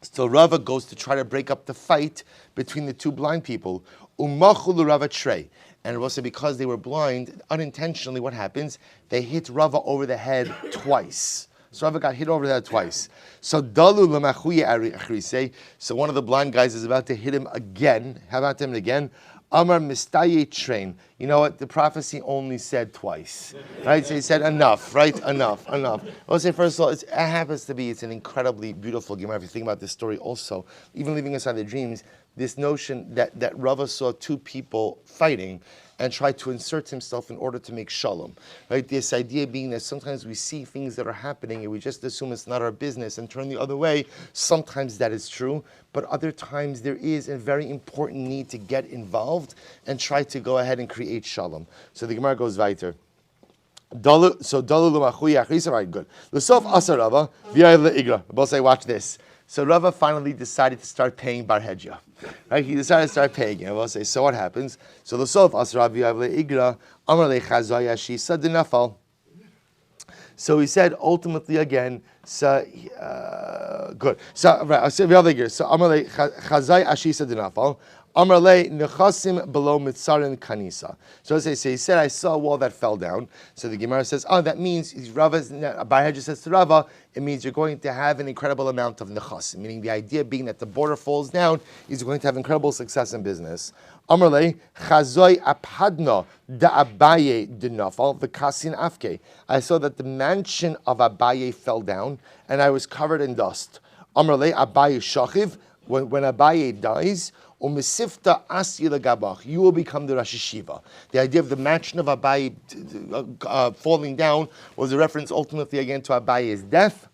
So Rava goes to try to break up the fight between the two blind people. Umachulu Rava Trey. And it was because they were blind, unintentionally, what happens? They hit Rava over the head twice. So Rava got hit over the head twice. So Dalu Lamachuye Achrise. So one of the blind guys is about to hit him again. How about him again? Amar Mistaye Train. You know what? The prophecy only said twice. Right? So he said enough, right? Enough. I'll say first of all, it happens to be, it's an incredibly beautiful Gemara. If you think about this story also, even leaving aside the dreams, this notion that Rava saw two people fighting and tried to insert himself in order to make shalom. Right? This idea being that sometimes we see things that are happening and we just assume it's not our business and turn the other way. Sometimes that is true, but other times there is a very important need to get involved and try to go ahead and create shalom. So the Gemara goes weiter. So dalu l'machuya achrisa. Right, good. L'sof asa Rava v'yay le'igra. Both say, watch this. So Rava finally decided to start paying Bar Hedja. Right? He decided to start paying. And we'll say, so what happens? So the Sof Asra V'Yavle Igra Amar Le Chazaya Shisa Dinafal. So he said ultimately again, good. So V'Yavle Igra. So Amar Le Chazaya Shisa Dinafal. Amar Le Nechasim below Mitzarin Kanisa. So he said, I saw a wall that fell down. So the Gemara says, that means Bar Hedja says to Rava, it means you're going to have an incredible amount of nechasim, meaning the idea being that the border falls down is going to have incredible success in business. Amar le chazoi aphadna da Abaye dinafal v'kasin afke. I saw that the mansion of Abaye fell down and I was covered in dust. Amar le Abaye shachiv. When Abaye dies, umisifta asi legabach, you will become the Rosh Hashiva. The idea of the mansion of Abaye falling down was a reference ultimately again to Abaye's death.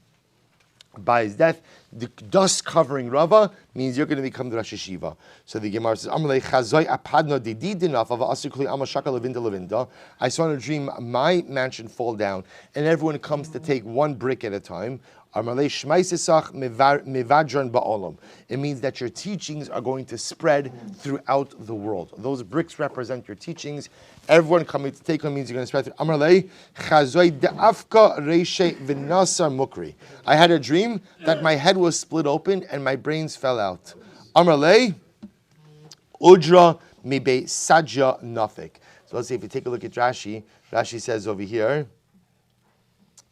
Abaye's death, the dust covering Rava means you're going to become the Rosh Hashiva. So the Gemara says, Amalei chazoi apadno dididinaf of asikuli amashaka levinda levinda. I saw in a dream my mansion fall down, and everyone comes to take one brick at a time. It means that your teachings are going to spread throughout the world. Those bricks represent your teachings. Everyone coming to take one means you're going to spread through. I had a dream that my head was split open and my brains fell out. Udra mibe sajja nafik. So let's see if you take a look at Rashi. Rashi says over here.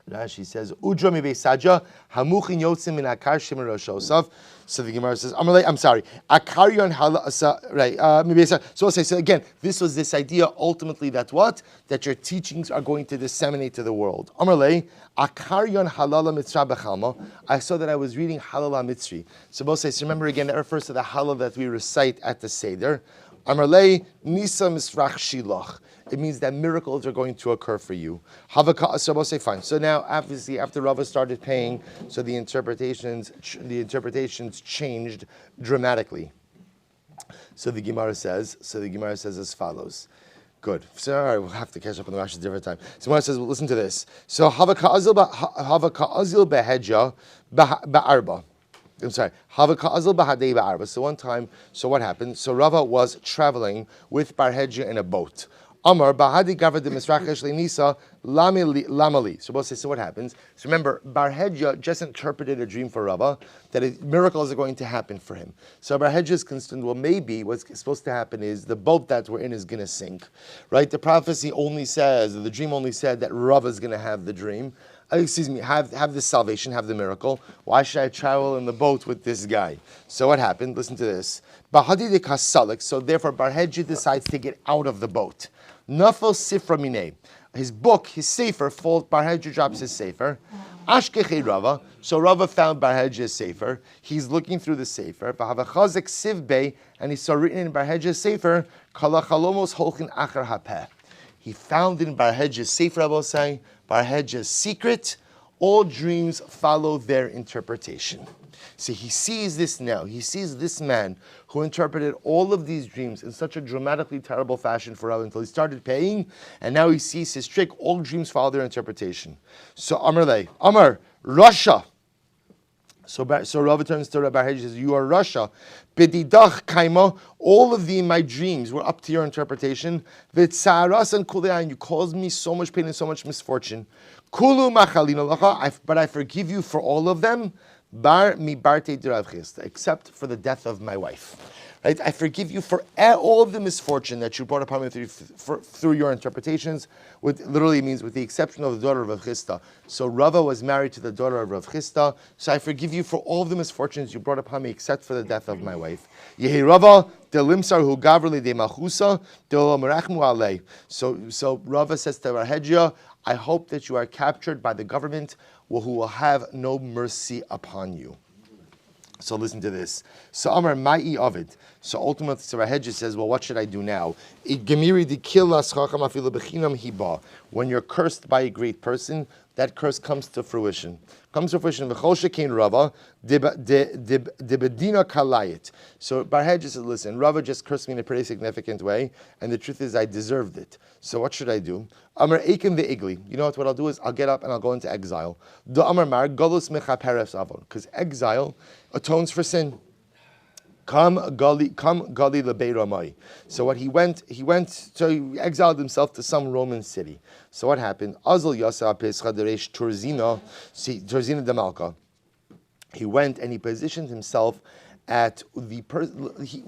Rashi says, Udra mi beisaja, hamuchin yotzim min akar shimon roshosav. So the Gemara says, I'm sorry, akaryon hala, right, mi beisaja. So I'll say, so again, this was this idea ultimately that what? That your teachings are going to disseminate to the world. Amarle, akaryon halala mitzvah bechalma. I saw that I was reading halala mitzri. So both say, so remember again, that refers to the halal that we recite at the Seder. Amarle, nisa misrach shilach. It means that miracles are going to occur for you. Havaka, so we'll say fine. So now, obviously, after Rava started paying, so the interpretations changed dramatically. So the Gemara says as follows. Good. So all right, we'll have to catch up on the Rashi a different time. So Gemara says, well, listen to this. So havaka azil behedja ba'arba. I'm sorry. So one time, so what happened? So Rava was traveling with Barhedja in a boat. Amar Bahadi Gavra de Misrachesh Lenisa Lamali. So both say, so what happens? So remember, Barhedja just interpreted a dream for Rava that miracles are going to happen for him. So Barhedja is concerned, well, maybe what's supposed to happen is the boat that we're in is going to sink. Right? The prophecy only says, the dream only said that Rava is going to have the dream. Have this salvation, have the miracle. Why should I travel in the boat with this guy? So what happened? Listen to this. So therefore Barhedja decides to get out of the boat. Nafal Sifra Mineh. His book, his sefer, falls. Barhedja drops his sefer. Ashkeche Rava. So Rava found Barhedja's sefer. He's looking through the sefer. V'havachazek Sivbei, and he saw written in Barhedja's sefer, Kala Chalomos Holchin Achar Hapeh. He found in Barhedja's sefer, Rabbi saying, Barhedja's secret, all dreams follow their interpretation. See, he sees this now. He sees this man who interpreted all of these dreams in such a dramatically terrible fashion for Rava until he started paying, and now he sees his trick. All dreams follow their interpretation. So Amar, Russia. So Rava turns to Rabbi Barhedja and says, you are Russia. Bididach kaima, all of my dreams were up to your interpretation. V'tsaras and kuleyan, you caused me so much pain and so much misfortune. Kulu machalina lacha, but I forgive you for all of them. Bar mi barte d'Rav Chisda, except for the death of my wife. Right? I forgive you for all of the misfortune that you brought upon me through your interpretations. Which literally means with the exception of the daughter of Rav Chisda. So Rava was married to the daughter of Rav Chisda. So I forgive you for all of the misfortunes you brought upon me, except for the death of my wife. Yehi Rava delimsar hu gavrli de machusa de'olam merachmu alei. So Rava says to Barhedja, I hope that you are captured by the government who will have no mercy upon you. So listen to this. So Amar Ma'i Ovid. So ultimately, so Barhedja says, well, what should I do now? When you're cursed by a great person, that curse comes to fruition. Comes to fruition. Rava debedina kalayit. So Barhedja says, listen, Rava just cursed me in a pretty significant way, and the truth is I deserved it. So what should I do? Amar Eikim ve'igli. You know what I'll do is I'll get up and I'll go into exile. Do Amar Mar Golus mechaperes avon. Because exile atones for sin. Come gali lebei Ramai. So what he exiled himself to some Roman city. So what happened? Azal Yasa Pescha Deresh Turzina Demalka. He went and he positioned himself at the he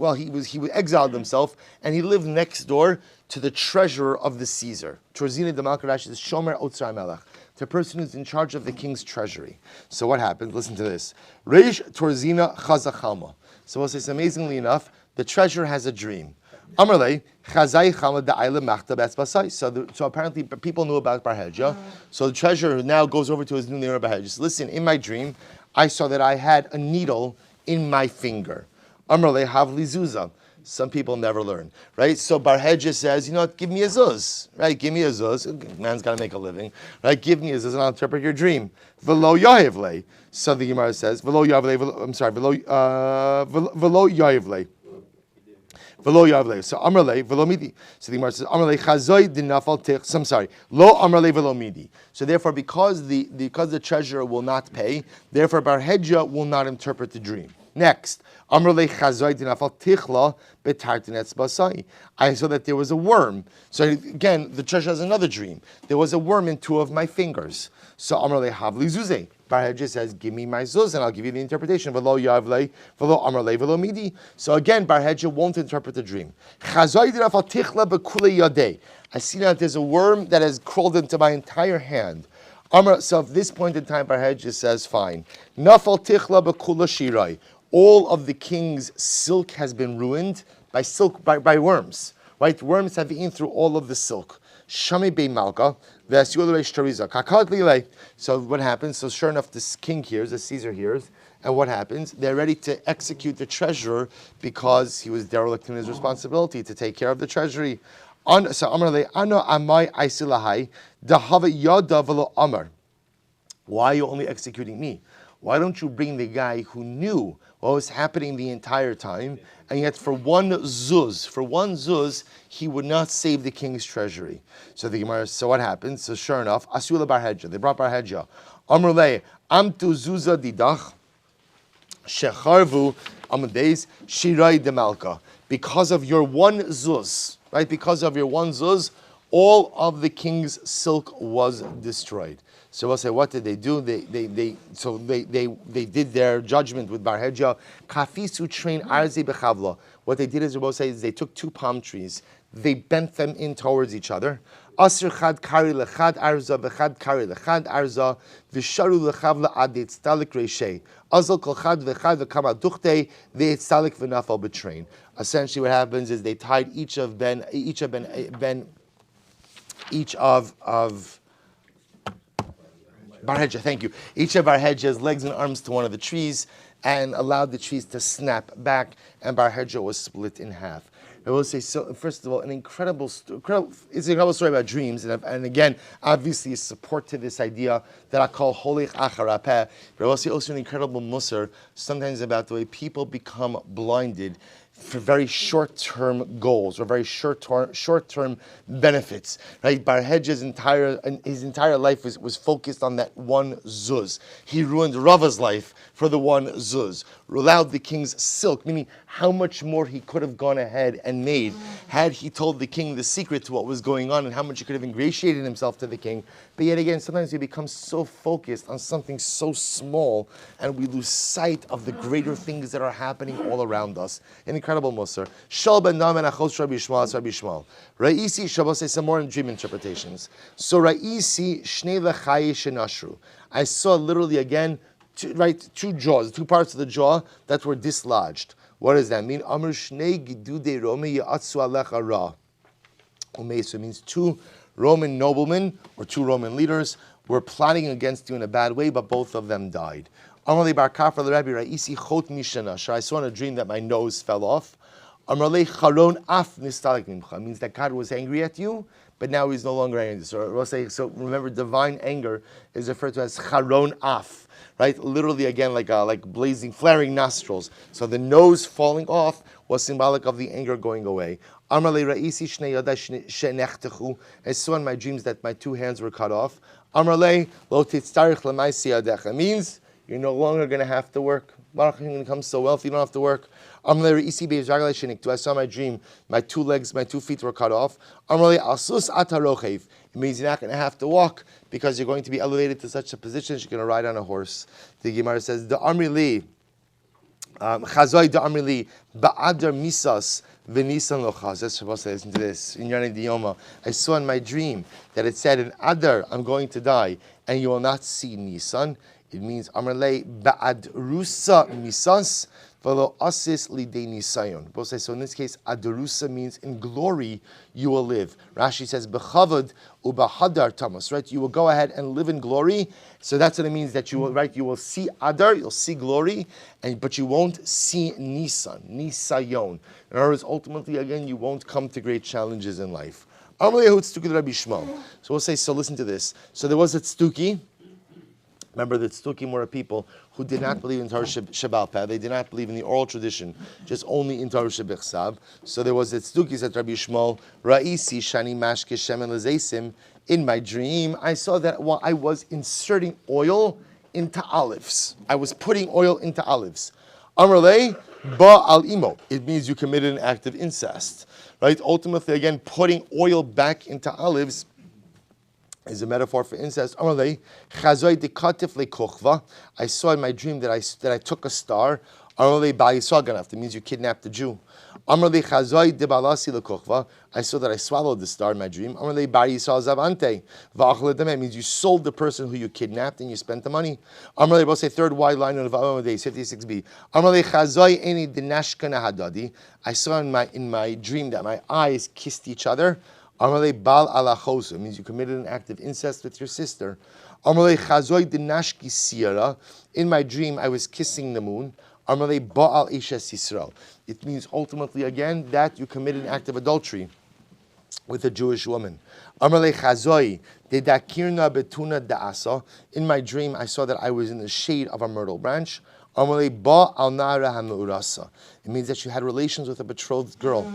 exiled himself and he lived next door to the treasurer of the Caesar. Turzina Demalka Rashi is Shomer Otzar Melech, the person who's in charge of the king's treasury. So what happened? Listen to this. Reish Turzina Chazachalma. So we'll say, amazingly enough, the treasurer has a dream. Amarle, Chazai Chalma Da'ila Machta Basbasai. So apparently people knew about Barhedja. So the treasurer now goes over to his new neighbor Barhedja. Says, listen, in my dream, I saw that I had a needle in my finger. Amarle Havli Zuzah. Some people never learn, right? So Barhedja says, you know what, give me a zuz, right? Give me a zuz. Man's got to make a living, right? Give me a zuz and I'll interpret your dream. Velo Yahivle. So the Gemara says, Velo Yahivle, I'm sorry, Velo Yahivle. Velo Yahivle. So Amrle, Velo Midi. So the Gemara says, Amrle Chazoy dinafal tich. I'm sorry, Lo Amrle Velo Midi. So therefore, because the treasurer will not pay, therefore Barhedja will not interpret the dream. Next, I saw that there was a worm. So again, the treasurer has another dream. There was a worm in two of my fingers. So Amrle Havli Zuze. Barhedja says, give me my zuz and I'll give you the interpretation. So again, Barhedja won't interpret the dream. I see that there's a worm that has crawled into my entire hand. So at this point in time, Barhedja says, fine. Nafal tichla b'kula shirai. All of the king's silk has been ruined by worms. Right? Worms have eaten through all of the silk. Shami be malka, so what happens? So sure enough, this king hears, the Caesar hears, and what happens? They're ready to execute the treasurer because he was derelict in his responsibility to take care of the treasury. So Amar ano amai aisilahai dahava yada velo amar. Why are you only executing me? Why don't you bring the guy who knew what was happening the entire time, and yet for one zuz, he would not save the king's treasury? So the Gemara, so what happens? So sure enough, Asula Barhedja, they brought Barhedja. Amrulei, Amtu Zuza Didach, Shecharvu Amades, Shirai Demalka. Because of your one zuz, right? Because of your one zuz, all of the king's silk was destroyed. So we'll say, what did they do? They did their judgment with Barhedja. Kafisu train arzi bechavla. What they did is, we'll say, is they took two palm trees, they bent them in towards each other. Asr chad kari lechad arza v'chad kari lechad arza v'sharu lechavla ad yitztalik reishei azal kol chad v'chad v'kama duchte v'yitztalik v'nafal betrain. Essentially, what happens is they tied each of Barhedja, thank you. Each of Barhedja's legs and arms to one of the trees and allowed the trees to snap back, and Barhedja was split in half. I will say, so first of all, it's an incredible story about dreams, and again, obviously, a support to this idea that I call holich acharapeh, but I will say also an incredible musar, sometimes about the way people become blinded for very short-term goals or very short-term benefits, right? Barhedja's entire life was focused on that one zuz. He ruined Rava's life for the one zuz. Allowed the king's silk, meaning how much more he could have gone ahead and made had he told the king the secret to what was going on and how much he could have ingratiated himself to the king. But yet again, sometimes we become so focused on something so small and we lose sight of the greater things that are happening all around us. An incredible musar. Shal ben Naam and Achos Rabbi Shmuel, Rabbi Shmuel. Ra'isi, Shabbos say some more dream interpretations. So Ra'isi Shnei L'chai Shenashru. I saw literally again, two jaws, two parts of the jaw that were dislodged. What does that mean? Amr Shnei Gidude Romi Ya'atsu Alecha Ra. So it means two Roman noblemen or two Roman leaders were plotting against you in a bad way, but both of them died. Amrli Bar Kafra the Rabbi Ra'isi Chot Mishanash. I saw in a dream that my nose fell off. Amrli Charon Af Nistalik Mimcha means that God was angry at you, but now He's no longer angry. So we'll say, so remember, divine anger is referred to as Charon Af, right? Literally again like blazing, flaring nostrils. So the nose falling off was symbolic of the anger going away. Amrli Ra'isi Shnei Yadai Shenechtechu. I saw in my dreams that my two hands were cut off. Amrli Lo Titzarich L'Maisi Yadecha means you're no longer going to have to work. Baruch, you're going to become so wealthy, you don't have to work. I saw my dream, my two legs, my 2 feet were cut off. It means you're not going to have to walk because you're going to be elevated to such a position that you're going to ride on a horse. The Gemara says, the Amri Li, Chazoi the Amri Li, Ba'adar Misas, Venisan Lochaz. That's supposed to listen to this. In Yana Diyoma, I saw in my dream that it said, in Adar, I'm going to die, and you will not see Nisan. It means Amarle Ba'adrusa Misas Velo Asis Lidei Nisayon. Both say so. In this case, Adrusa means in glory you will live. Rashi says Bechavad Ubahadar Tamas. Right, you will go ahead and live in glory. So that's what it means, that you will, right, you will see Adar, you'll see glory, but you won't see Nisan, Nisayon. In other words, ultimately again, you won't come to great challenges in life. Amarle Yehud Tztuki Rabbi Shmuel. So we'll say, so listen to this. So there was a Tztuki. Remember that Tztukim were people who did not believe in Torah Shebaal Peh. They did not believe in the oral tradition, just only in Torah Shebechsav. So there was a Tztuki, said Rabbi Shmuel, Ra'isi Shani Mashke Shemen Lezesim. In my dream, I saw that while I was inserting oil into olives. I was putting oil into olives. Amrle Ba Al Imo. It means you committed an act of incest. Right? Ultimately, again, putting oil back into olives is a metaphor for incest. I saw in my dream that I took a star. That means you kidnapped a Jew. Amar le chazoi de balasi lekochva. I saw that I swallowed the star in my dream. Amar le bari yisal zavante. Va'achal edameh means you sold the person who you kidnapped and you spent the money. Amar le, we'll say third wide line of Va'amah days 56b. Amar le chazoi eni dinashkana hadadi. I saw in my dream that my eyes kissed each other. Amar le bal alachosu means you committed an act of incest with your sister. Amar le chazoi dinashki siyara. In my dream I was kissing the moon. Amar le ba'al ishes Yisrael. It means ultimately again that you committed an act of adultery with a Jewish woman. Amar le chazoi dedakirna betuna da'asa. In my dream, I saw that I was in the shade of a myrtle branch. Amar le ba'al nara ha'me'urasa. It means that you had relations with a betrothed girl.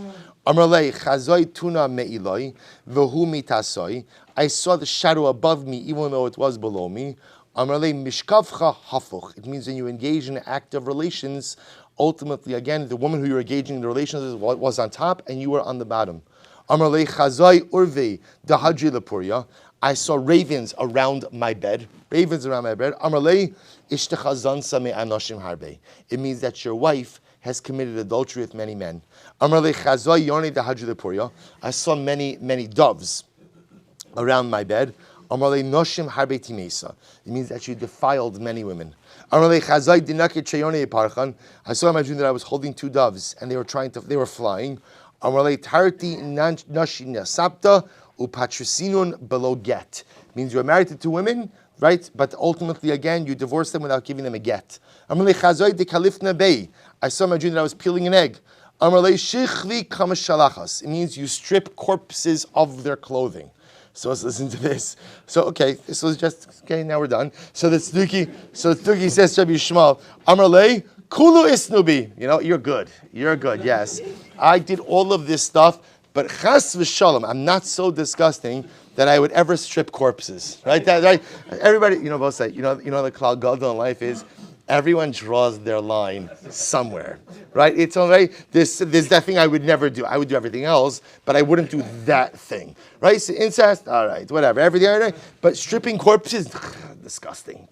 Amar le chazoi tuna me'iloi v'hu mitasoi. I saw the shadow above me, even though it was below me. Amar le mishkavcha hafuch. It means when you engage in an act of relations, ultimately, again, the woman who you're engaging in the relations with was on top and you were on the bottom. Amar le chazai urve dahadri lepuria. I saw ravens around my bed. Ravens around my bed. Amar le ishtecha zansa me'anoshim harbe. It means that your wife has committed adultery with many men. Amar le chazai yoni dahadri lepuria. I saw many doves around my bed. Amar le noshim harbe timesa. It means that you defiled many women. Amar le chazai dinake cheyone parchan. I saw in my dream that I was holding two doves and they were flying. Amar le tarti nashi nasapta upatrisinun below get. Means you were married to two women, right? But ultimately, again, you divorced them without giving them a get. Amar le chazai de kalifna bei. I saw in my dream that I was peeling an egg. Amar le shichvi kamashalachas. It means you strip corpses of their clothing. So let's listen to this. So this was just now we're done. So the tzduki says to Rabbi Shmuel, Amar le kulu isnubi. You're good, yes. I did all of this stuff, but chas v'shalom, I'm not so disgusting that I would ever strip corpses. Right? Right? Everybody, both say, the klal gadol in life is everyone draws their line somewhere, right? It's all right. There's that thing I would never do. I would do everything else, but I wouldn't do that thing, right? So incest, all right, whatever, everything, all right. But stripping corpses, disgusting.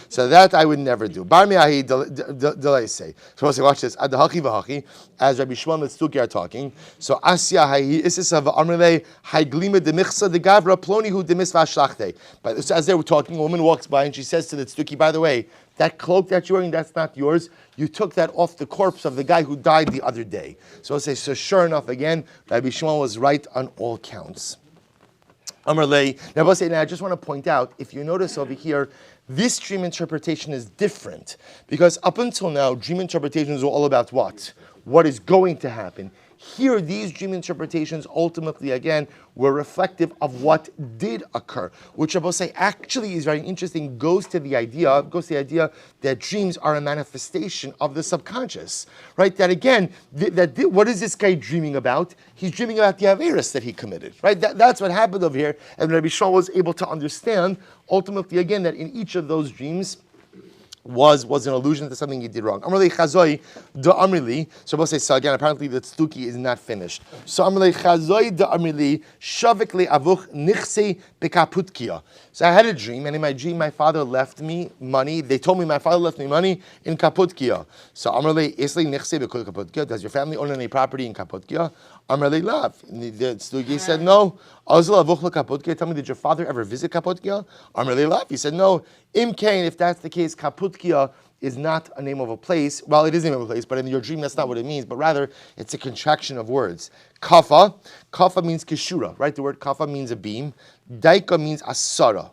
So that I would never do. Bar mi'ahi delay say. So watch this. Adahachi v'hachi, as Rabbi Shmuel and Tzduki are talking. So asya hahi isisav amrele haiglima demichsa de gavra ploni hu demis v'ashlachte. But as they were talking, a woman walks by and she says to the Tzduki, by the way, that cloak that you're wearing, that's not yours. You took that off the corpse of the guy who died the other day. So sure enough, again, Rabbi Shmuel was right on all counts. Now I just want to point out, if you notice over here, this dream interpretation is different. Because up until now, dream interpretations are all about what? What is going to happen. Here, these dream interpretations ultimately, again, were reflective of what did occur, which I will say actually is very interesting, goes to the idea that dreams are a manifestation of the subconscious, right? That again, what is this guy dreaming about? He's dreaming about the Averis that he committed, right? That's what happened over here, and Rabbi Shmuel was able to understand, ultimately, again, that in each of those dreams, was an allusion to something he did wrong. Amrli chazoi da amrli. So we'll say so again. Apparently the tzduki is not finished. So amrli chazoi da amrli shavik le avuch nichse bekaputkia. So I had a dream, and in my dream my father left me money. They told me my father left me money in Kaputkia. So amrli isli nichse bekaputkia. Does your family own any property in Kaputkia? Amrli lav. The tzduki said no. Azul avuch le Kaputkia. Tell me, did your father ever visit Kaputkia? Amrli lav. He said no. Imkain, if that's the case, Kaputkia is not a name of a place. Well, it is a name of a place, but in your dream, that's not what it means. But rather, it's a contraction of words. Kafa means kishura, right? The word kafa means a beam. Daika means asara,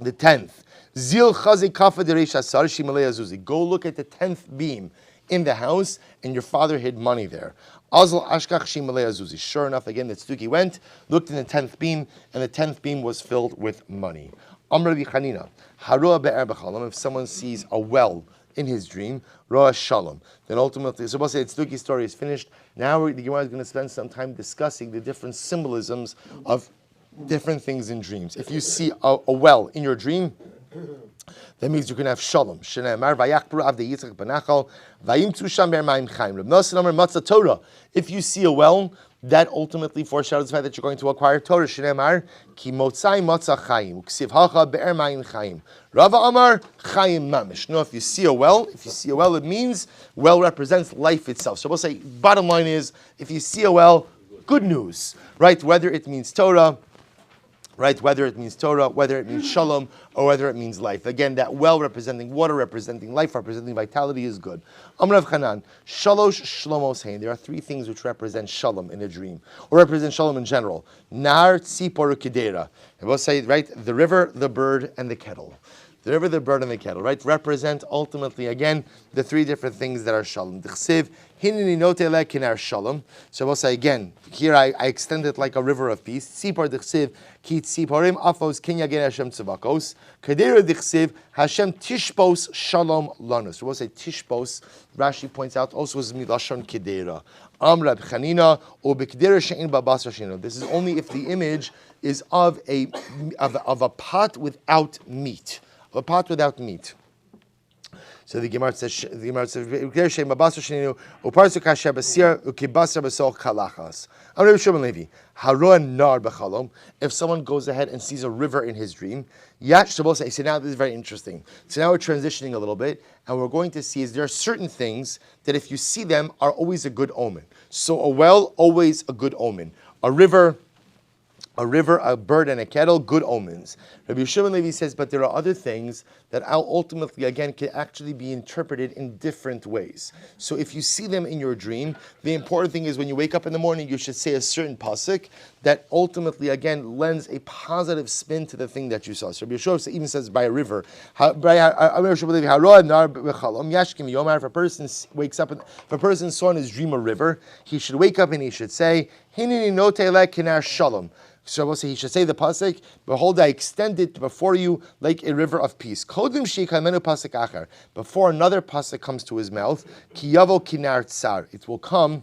the 10th. Zil chazi kafa deresh asar shimalei azuzi. Go look at the 10th beam in the house, and your father hid money there. Azal ashkach shimalei azuzi. Sure enough, again, the tzduki went, looked in the 10th beam, and the 10th beam was filled with money. Amr Chanina, Harua be'er b'chalam. If someone sees a well in his dream, Roa Shalom. Then ultimately, so we'll say Tzduki's story is finished. Now the Gemara is going to spend some time discussing the different symbolisms of different things in dreams. If you see a well in your dream, that means you can have shalom. If you see a well, that ultimately foreshadows the fact that you're going to acquire Torah. Shneimar ki motzai matzah chayim uksiv hacha be'er mayim chayim. Rava Amar chayim mamish. No, if you see a well, it means well represents life itself. So we'll say, bottom line is, if you see a well, good news, right? Whether it means Torah, right? Whether it means Torah, whether it means Shalom, or whether it means life. Again, that well representing water, representing life, representing vitality is good. Amar Rav Chanan, Shalosh Shlomos Hein. There are three things which represent Shalom in a dream, or represent Shalom in general. Nar, Tzipor, Kedera. And we'll say, right, the river, the bird, and the kettle. The river, the bird, and the kettle, right, represent ultimately, again, the three different things that are Shalom. D'chsiv, hinini notele kinar Shalom. So we'll say again, here I extend it like a river of peace. Tzipor d'chsiv, ki tziporim afos kinya gen Hashem tzavakos. Kedera d'chsiv, Hashem tishpos Shalom lanus. So we'll say tishpos, Rashi points out, also is milashon kedera. Rab Chanina, or b'kedera she'in babas rashino. This is only if the image is of a pot without meat. A pot without meat. So the Gemara says, I'm Rabbi Shimon Levi. If someone goes ahead and sees a river in his dream, so now this is very interesting. So now we're transitioning a little bit, and we're going to see is there are certain things that if you see them are always a good omen. So a well, always a good omen. A river, a bird, and a kettle, good omens. Rabbi Shmuel Levi says, but there are other things that ultimately, again, can actually be interpreted in different ways. So if you see them in your dream, the important thing is when you wake up in the morning, you should say a certain pasuk that ultimately, again, lends a positive spin to the thing that you saw. So Rabbi Shmuel even says by a river. If a person wakes up, if a person saw in his dream a river, he should wake up and he should say, Hinini notele kinar shalom. So we'll say he should say the pasuk, behold, I extend it before you like a river of peace. Kodim shikamenu pasuk acher. Before another pasuk comes to his mouth, ki yavo kinar tsar. It will come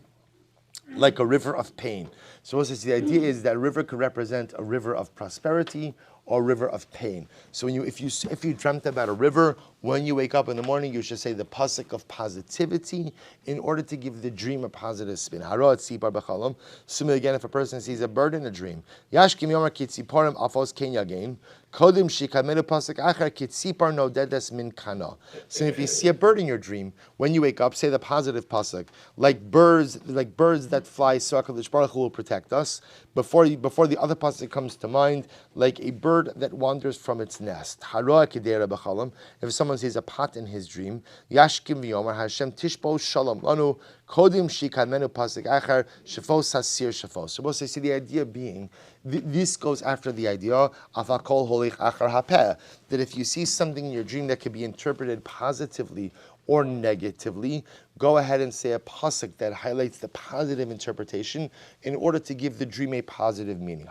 like a river of pain. So we'll say the idea is that river could represent a river of prosperity or a river of pain. So if you dreamt about a river, when you wake up in the morning, you should say the pasuk of positivity in order to give the dream a positive spin. Similarly, again, if a person sees a bird in a dream, yashkim yomer kitziporim afos kenyagain, kodim shikamenu pasuk acher kitzipar no dedes min kana. So if you see a bird in your dream, when you wake up, say the positive pasuk, like birds that fly, so HaKadosh Baruch Hu will protect us. Before the other pasuk comes to mind, like a bird that wanders from its nest. If someone sees a pot in his dream, Yashkim v'yomer Hashem tishbo shalom lanu kodim shikadmenu pasuk acher shefos hasir shefos. So we'll see the idea being, this goes after the idea of hakol holich acher hapeh, that if you see something in your dream that could be interpreted positively or negatively, go ahead and say a pasuk that highlights the positive interpretation in order to give the dream a positive meaning.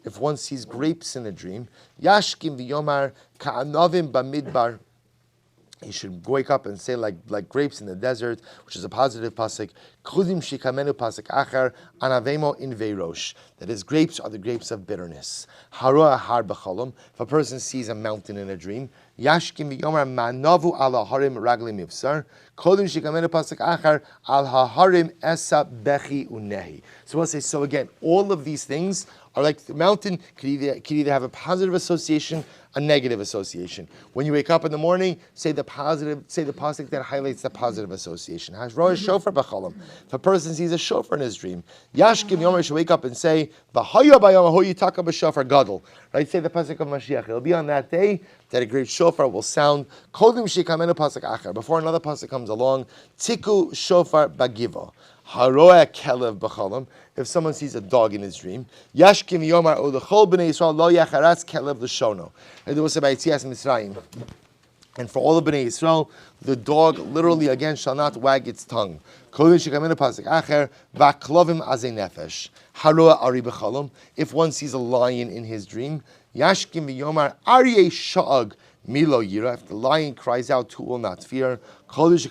If one sees grapes in a dream, Yashkim v'yomar ka'anavim bamidbar. He should wake up and say like grapes in the desert, which is a positive pasuk. Kudim shikamenu pasuk achar anavemo in veirosh. That is, grapes are the grapes of bitterness. Haroa har b'chalom. If a person sees a mountain in a dream, yashkim v'yomar manavu ala harim ragli mivsar. Kudim shikamenu pasuk achar al haharim esa bechi unehi. So we'll say, so again, all of these things are like the mountain could either have a positive association, a negative association. When you wake up in the morning, say the pasuk that highlights the positive association. If a person sees a shofar in his dream, Yashkim Yomer should wake up and say, V'haya b'yamahu yitaka b'shofar gadol. Right? Say the pasuk of Mashiach. It'll be on that day that a great shofar will sound. Kodim shikamenu pasuk acher. Before another pasuk comes along, Tiku shofar bagiva. Haroa kelev b'chalam. If someone sees a dog in his dream, Yashkim Yomar Odechol b'nei Yisrael lo yacharatz kelev l'shono. And there was about Yitzias Mitzrayim. And for all the Bnei Yisrael, the dog literally again shall not wag its tongue. If one sees a lion in his dream, Yashkim v'yomar Aryeh sha'ag milo yira. If the lion cries out, who will not fear? If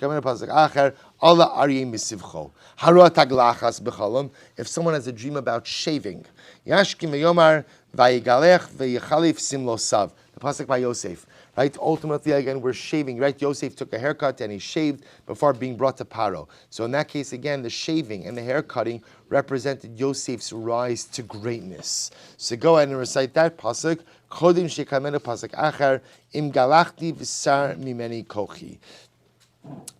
someone has a dream about shaving, Yashkim v'yomar vayigalech v'yichalif simlosav. the pasuk by Yosef, right? Ultimately, again, we're shaving, right? Yosef took a haircut and he shaved before being brought to Paro. So in that case, again, the shaving and the hair cutting represented Yosef's rise to greatness. So go ahead and recite that pasuk. Chodim shekamenu pasuk achar im galachti v'sar mimeni kochi.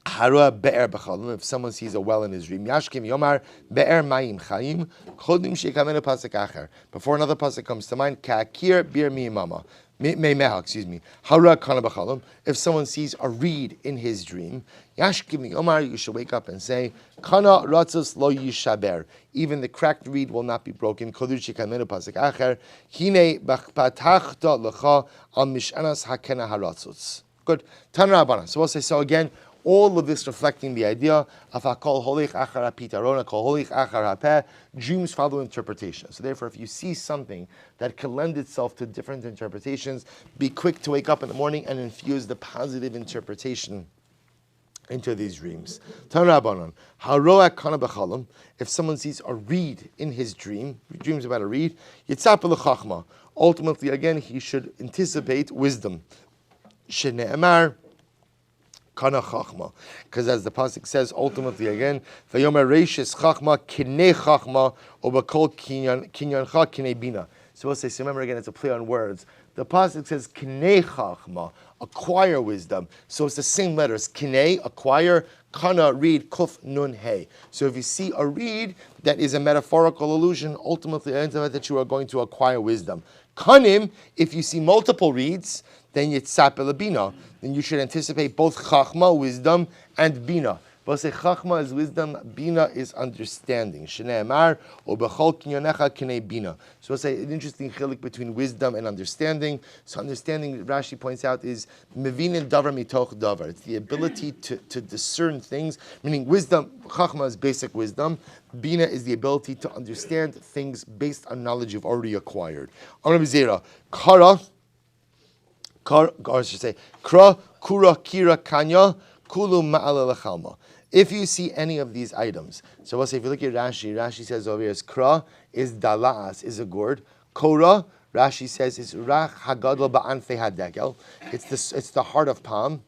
If someone sees a well in his dream, Yashkim Yomar Be'er Mayim Chaim Chodim Shekamenu Pasuk Acher. Before another pasuk comes to mind, Ka'akir Bir Miyamama. Meimeha, excuse me. Hara Kana B'Chalam. If someone sees a reed in his dream, Yashkim Yomar, you should wake up and say, Kana Ratzos Lo Yishaber. Even the cracked reed will not be broken. Chodim Shekamenu Pasuk Acher. Hine Patachta Lecha Al Mishanas Hakena Haratzos. Good. Tan Rabbana. So we'll say so again. All of this reflecting the idea of Hakol Holich Achar HaPitaron, Hakol Holich Achar HaPeh, dreams follow interpretation. So therefore, if you see something that can lend itself to different interpretations, be quick to wake up in the morning and infuse the positive interpretation into these dreams. Tanrabanan, Haroa Kana B'Chalam, if someone sees a reed in his dream, he dreams about a reed, Yitzap L'Chachma. Ultimately, again, he should anticipate wisdom. Shene'emar, Kana Chachma, because as the pasuk says, ultimately again, Vayomer Reishis Chachma Kinei Chachma Obakol Kinyancha Kinei Bina. So we'll say, so remember again, it's a play on words. The pasuk says Kinei Chachma, acquire wisdom. So it's the same letters. Kinei, acquire. Kana, read. Kuf Nun Hey. So if you see a reed that is a metaphorical allusion, ultimately that you are going to acquire wisdom. Kanim, if you see multiple reeds, then yitzap elabina. Then you should anticipate both chachma, wisdom, and bina. But say chachma is wisdom, bina is understanding. Shnei amar or bechol kinyonecha kinei bina. So we'll say an interesting chilik between wisdom and understanding. So understanding, Rashi points out, is mevinin davar mitoch davar. It's the ability to discern things. Meaning wisdom, chachma is basic wisdom. Bina is the ability to understand things based on knowledge you've already acquired. Amar b'zera kara. Or I should say, Kra, Kura, Kira, Kanya, Kulu, Ma'ala, Lechalma. If you see any of these items, so we'll say, if you look at Rashi, Rashi says over here, Kra is Dala'as, is a gourd. Kora, Rashi says, is Rach Hagadol Ba'anfe Hadekel. It's the heart of palm.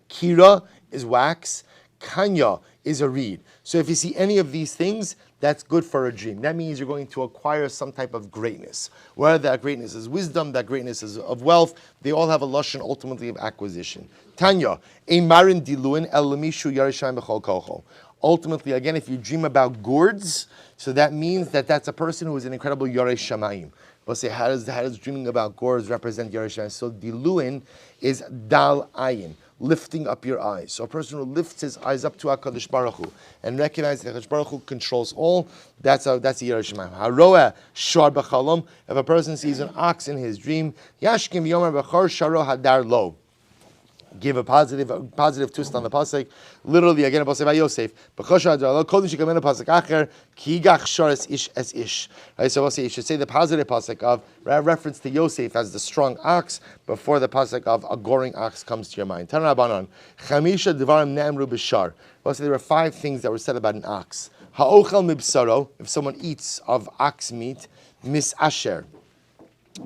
Kira is wax. Kanya is a reed. So if you see any of these things, that's good for a dream. That means you're going to acquire some type of greatness. Whether that greatness is wisdom, that greatness is of wealth, they all have a lashon ultimately of acquisition. Tanya, a marin diluin el lemishu yarishayim b'chol kocho. Ultimately, again, if you dream about gourds, so that means that that's a person who is an incredible yarei shamayim. We'll say, how does dreaming about gourds represent yarei shamayim? So diluin is dal ayin, lifting up your eyes. So a person who lifts his eyes up to HaKadosh Baruch Hu and recognizes that HaKadosh Baruch Hu controls all, that's a Yerei Shemayim. Haroeh shar b'chalom, if a person sees an ox in his dream, yashkim yomer b'chor sharo hadar lo. Give a positive twist on the pasuk. Literally, again, a pasuk by Yosef. Right, so we'll say you should say the positive pasuk of reference to Yosef as the strong ox before the pasuk of a goring ox comes to your mind. Tanrabanan chamisha devarim ne'emru b'shar. We'll say there were 5 things that were said about an ox. Ha'ochel mibsaro, if someone eats of ox meat, misasher.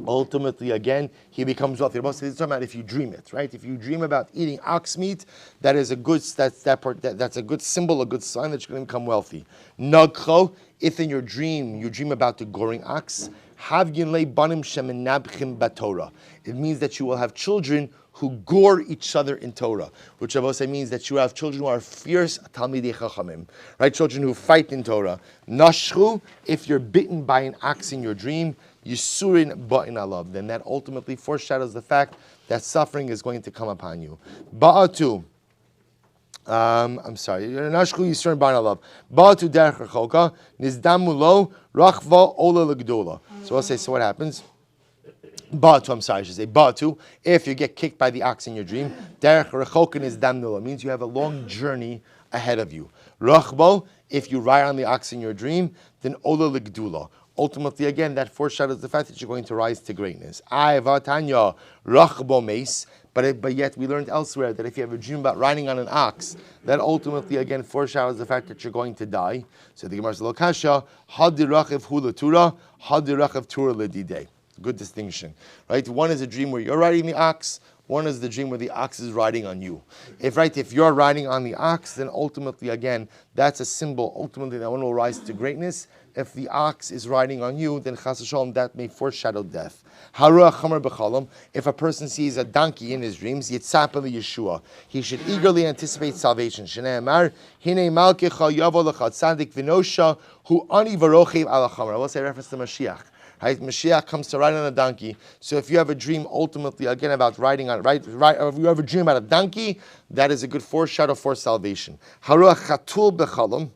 Ultimately, again, he becomes wealthy. This is talking about if you dream it, right? If you dream about eating ox meat, that is a good that's a good symbol, a good sign that you're going to become wealthy. Nagcho, if in your dream you dream about the goring ox, havyin banim shemenabchim batorah. It means that you will have children who gore each other in Torah, which also means that you have children who are fierce talmidei chachamim, right? Children who fight in Torah. Nashchu, if you're bitten by an ox in your dream, Yisurin ba'in alav, then that ultimately foreshadows the fact that suffering is going to come upon you. Ba'atu, I'm sorry, Nashchu Yisurin ba'in alav. Ba'atu derech rechoka, nizdamu lo, rachva ola legdola. So I'll say, so what happens? Ba'atu, I'm sorry, I should say Ba'atu, if you get kicked by the ox in your dream, derech rechoka nizdamu, means you have a long journey ahead of you. Rachbo, if you ride on the ox in your dream, then ola legdula. Ultimately, again, that foreshadows the fact that you're going to rise to greatness. Tanya rachbo meis, but yet we learned elsewhere that if you have a dream about riding on an ox, that ultimately, again, foreshadows the fact that you're going to die. So the Gemara says, Lokasha, hadirachiv hulatura, hadirachiv tura ledidei. Good distinction, right? One is a dream where you're riding the ox. One is the dream where the ox is riding on you. If you're riding on the ox, then ultimately, again, that's a symbol. Ultimately, that one will rise to greatness. If the ox is riding on you, then chas v'shalom, that may foreshadow death. Haruach chamer b'chalom. If a person sees a donkey in his dreams, yitzap el Yeshua. He should eagerly anticipate salvation. Shnei amar hinei malkecha yavo lecha tzadik v'nosha hu ani v'rochev ala chamer. I will say reference to Mashiach. Right? Mashiach comes to ride on a donkey. So if you have a dream, ultimately, again, about riding on, if you have a dream about a donkey, that is a good foreshadow for salvation. Haruach chatul b'chalom.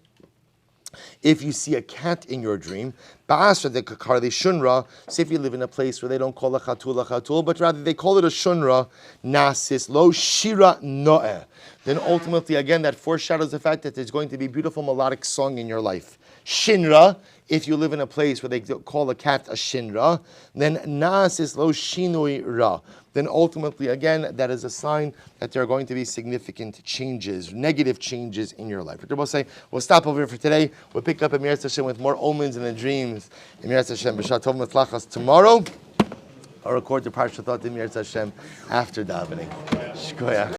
If you see a cat in your dream, ba'asra de kakarli shunra. Say if you live in a place where they don't call a chatul, but rather they call it a shunra, nasis lo shira noeh. Then ultimately, again, that foreshadows the fact that there's going to be beautiful melodic song in your life. Shinra, if you live in a place where they call a cat a shinra, then nasis lo shinui ra. Then ultimately, again, that is a sign that there are going to be significant changes, negative changes in your life. We'll say, we'll stop over here for today. We'll pick up Emir Hashem with more omens and the dreams. Emir Hashem, B'shat Tov Metlachas tomorrow. I'll record the Parshat Emir Hashem after davening. Shkoyach.